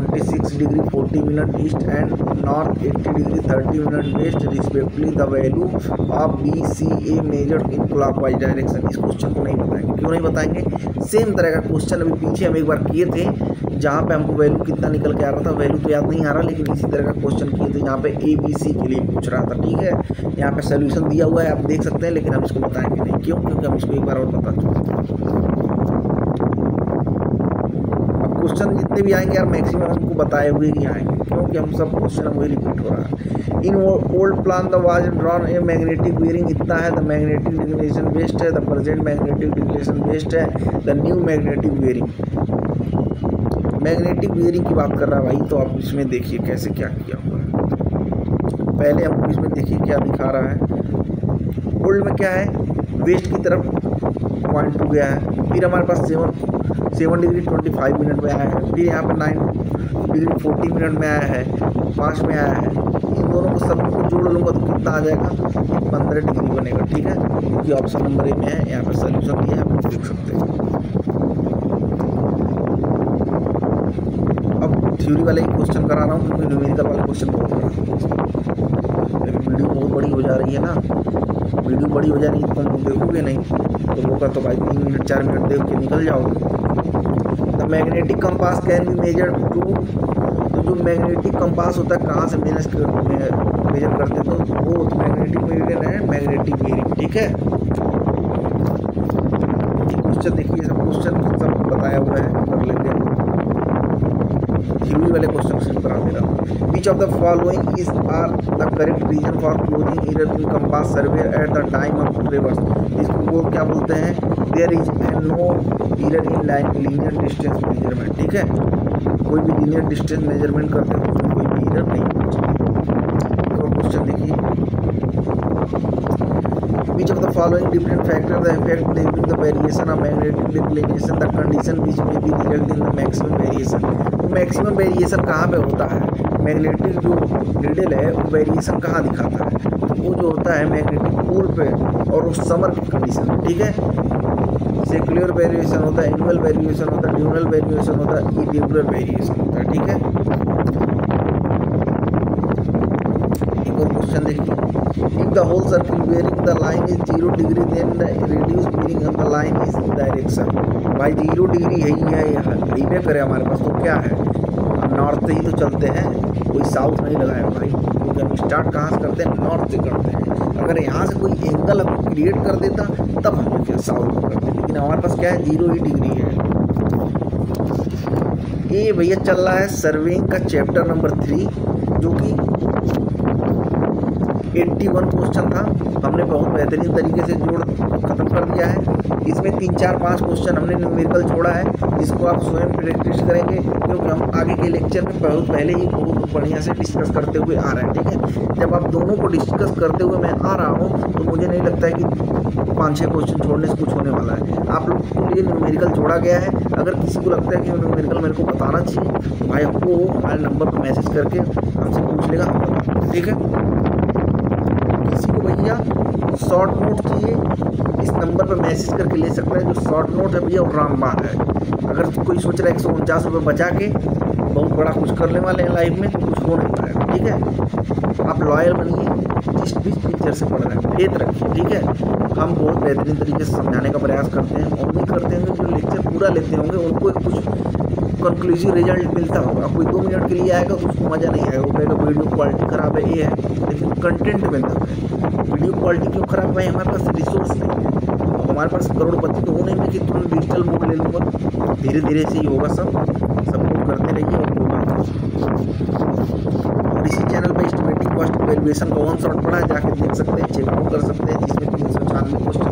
26 degree 40 minute east and north 80 degree 30 minute west respectively. The value of BCA measured in clockwise direction। इस question को नहीं बताएंगे, क्यों नहीं बताएंगे, same तरह का question अभी पीछे हम एक बार किए थे जहाँ पे हमको वैल्यू कितना निकल के आ रहा था, वैल्यू तो याद नहीं आ रहा, लेकिन इसी तरह का क्वेश्चन किए थे यहाँ पे ABC के लिए पूछ रहा था। ठीक है, यहाँ पे सोल्यूशन दिया हुआ है, आप देख सकते हैं, लेकिन हम इसको बताएंगे नहीं। क्यों, क्योंकि हम इसको एक बार और बता चुके हैं। अब क्वेश्चन जितने भी आएंगे यार मैक्सिमम हमको बताए हुए ही आएंगे, क्योंकि हम सब क्वेश्चन वही रिपीट हो रहा है। In old plan the was drawn a magnetic bearing इतना है, द मैग्नेटिक डिक्लेरेशन बेस्ड है, the present magnetic declaration based है, the new magnetic bearing. Magnetic bearing की बात कर रहा है भाई, तो आप इसमें देखिए कैसे क्या किया हुआ है। पहले हमको इसमें देखिए क्या दिखा रहा है, ओल्ड में क्या है, वेस्ट की तरफ 0.2 गया है, फिर हमारे पास 7 डिग्री 25 मिनट में आया है, फिर यहाँ पर 9 डिग्री 40 मिनट में आया है, 5 में आया है। इन दोनों को सबको जोड़ लूँगा तो कितना आ जाएगा, 15 डिग्री बनेगा। ठीक है, क्योंकि ऑप्शन नंबर ए में है, यहाँ पर सोल्यूशन दिया है, आप देख सकते हैं। अब थ्योरी वाले ही क्वेश्चन करा रहा हूँ, क्योंकि न्यूमेरिकल वाले क्वेश्चन बहुत बड़ा है, लेकिन वीडियो बहुत बड़ी हो जा रही है ना, वीडियो बड़ी हो जा रही है तो तुम देखोगे नहीं, तो होगा तो भाई 3 मिनट 4 मिनट देख के निकल जाओगे। The magnetic compass can be measure to, तो जो मैग्नेटिक कंपास होता है कहाँ से मेजर करते तो वो मैग्नेटिक मीडियन है, मैग्नेटिक बियरिंग। ठीक है, क्वेश्चन देखिए, सब क्वेश्चन सब बताया हुआ है, कर लेते हैं। थ्योरी वाले क्वेश्चन सिर्फ करा दे रहा हूँ। Which of the following is are the correct reason for closing error in compass surveyor at the time of reverse. इसको वो क्या बोलते हैं, there is no error in linear distance measurement. ठीक है, कोई भी लीनियर डिस्टेंस मेजरमेंट करते हैं उसमें कोई भी एरर नहीं होना चाहिए। तो क्वेश्चन देखिए, which of the following different factors the effect during the variation of magnetic declination the condition which may be result in the maximum variation। तो मैक्सिमम वेरिएशन कहाँ पे होता है, मैग्नेटिक जो नीडल है वो वेरिएशन कहाँ दिखाता है, तो वो जो होता है मैग्नेटिक पोल पे और उस समर की कंडीशन में, ठीक है। सेक्युलर वेरिएशन होता है, एनुअल वेरिएशन होता है, ड्यूनल वेरिएशन होता है, इरेगुलर वेरिएशन होता है, ठीक है। एक और क्वेश्चन देखिए, if the whole circle bearing the line is 0 degree then the radius bearing on the line is direction। भाई 0 डिग्री है ही है, हाईवे करे हमारे पास तो क्या है, हम नॉर्थ से ही तो चलते हैं, कोई साउथ नहीं लगाया भाई, क्योंकि हम स्टार्ट कहाँ से करते हैं, नॉर्थ से करते हैं। अगर यहाँ से कोई एंगल हम क्रिएट कर देता तब हम लोग साउथ में करते, लेकिन हमारे पास क्या है 0 ही डिग्री है। ये भैया चल रहा है सर्वेइंग का चैप्टर नंबर 3 जो कि 81 क्वेश्चन था, हमने बहुत बेहतरीन तरीके से जोड़ खत्म कर दिया है। इसमें 3 4 5 क्वेश्चन हमने न्यूमेरिकल छोड़ा है, जिसको आप स्वयं प्रैक्टिस करेंगे, क्योंकि हम आगे के लेक्चर में बहुत पहले ही बहुत बढ़िया से डिस्कस करते हुए आ रहे हैं, ठीक है। जब आप दोनों को डिस्कस करते हुए मैं आ रहा हूँ तो मुझे नहीं लगता है कि 5-6 क्वेश्चन छोड़ने से कुछ होने वाला है। आप लोग के लिए न्यूमेरिकल जोड़ा गया है, अगर किसी को लगता है कि न्यूमेरिकल मेरे को बताना चाहिए तो भाई आपको हमारे नंबर पर मैसेज करके हमसे पूछ लेगा, हम बताएंगे, ठीक है। किसी को भैया शॉर्ट नोट चाहिए, इस नंबर पर मैसेज करके ले सकता है। जो शॉर्ट नोट है भैया वो रामबाण है। अगर कोई सोच रहा है 149 रुपये बचा के बहुत बड़ा कुछ करने वाले हैं लाइफ में, तो कुछ हो नहीं पाएगा, ठीक है। आप लॉयल बनिए, जिस भी टीचर से पढ़ रहे हैं फेथ रखिए, ठीक है। हम बहुत बेहतरीन तरीके से समझाने का प्रयास करते हैं और उम्मीद करते हैं कि जो लेक्चर पूरा लेते होंगे उनको कुछ कंक्लूसिव रिजल्ट मिलता होगा। कोई 2 मिनट के लिए आएगा तो उसको मज़ा नहीं आएगा, वो कहेगा वीडियो क्वालिटी ख़राब है, ये है, लेकिन कंटेंट मिलता है। वीडियो क्वालिटी क्यों ख़राब है, हमारे पास रिसोर्स नहीं है, हमारे पास करोड़पति तो होने में कि तुरंत डिजिटल मोड ले लूँगा, धीरे धीरे से ही होगा, सपोर्ट करते रहिए और होगा। और इसी चैनल पर एस्टिमेटिंग कॉस्ट वैल्यूएशन का 1 शॉट पड़ा है, जाकर देख सकते हैं, चेकआउट कर सकते हैं, जिसमें 396 क्वेश्चन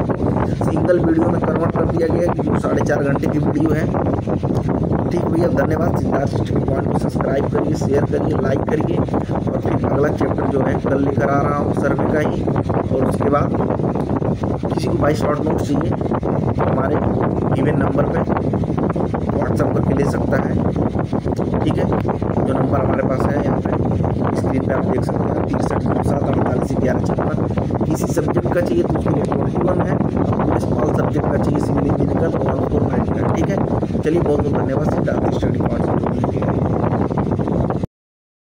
सिंगल वीडियो में कन्वर्ट कर दिया गया है, जो 4.5 घंटे की वीडियो है। ठीक भैया, धन्यवाद। सिद्धार्थ स्टडी पॉइंट को सब्सक्राइब करिए, शेयर करिए, लाइक करिए, और फिर अगला चैप्टर जो है कल लेकर आ रहा हूँ सर्वे का ही। और उसके बाद किसी को भाई शॉर्ट नोट चाहिए तो हमारे गिवन नंबर पे व्हाट्सअप करके ले सकता है, ठीक है। जो नंबर हमारे पास है यहाँ पे स्क्रीन पे आप देख सकते हैं, 6397481156। किसी सब्जेक्ट का चाहिए तो उसके लिए 21 है, और स्मॉल सब्जेक्ट का चाहिए सिविल इंजीनियरिंग का तो 1490 का, ठीक है। चलिए बहुत बहुत धन्यवाद सिद्धार्थ स्टडी पॉइंट से जुड़ने के लिए।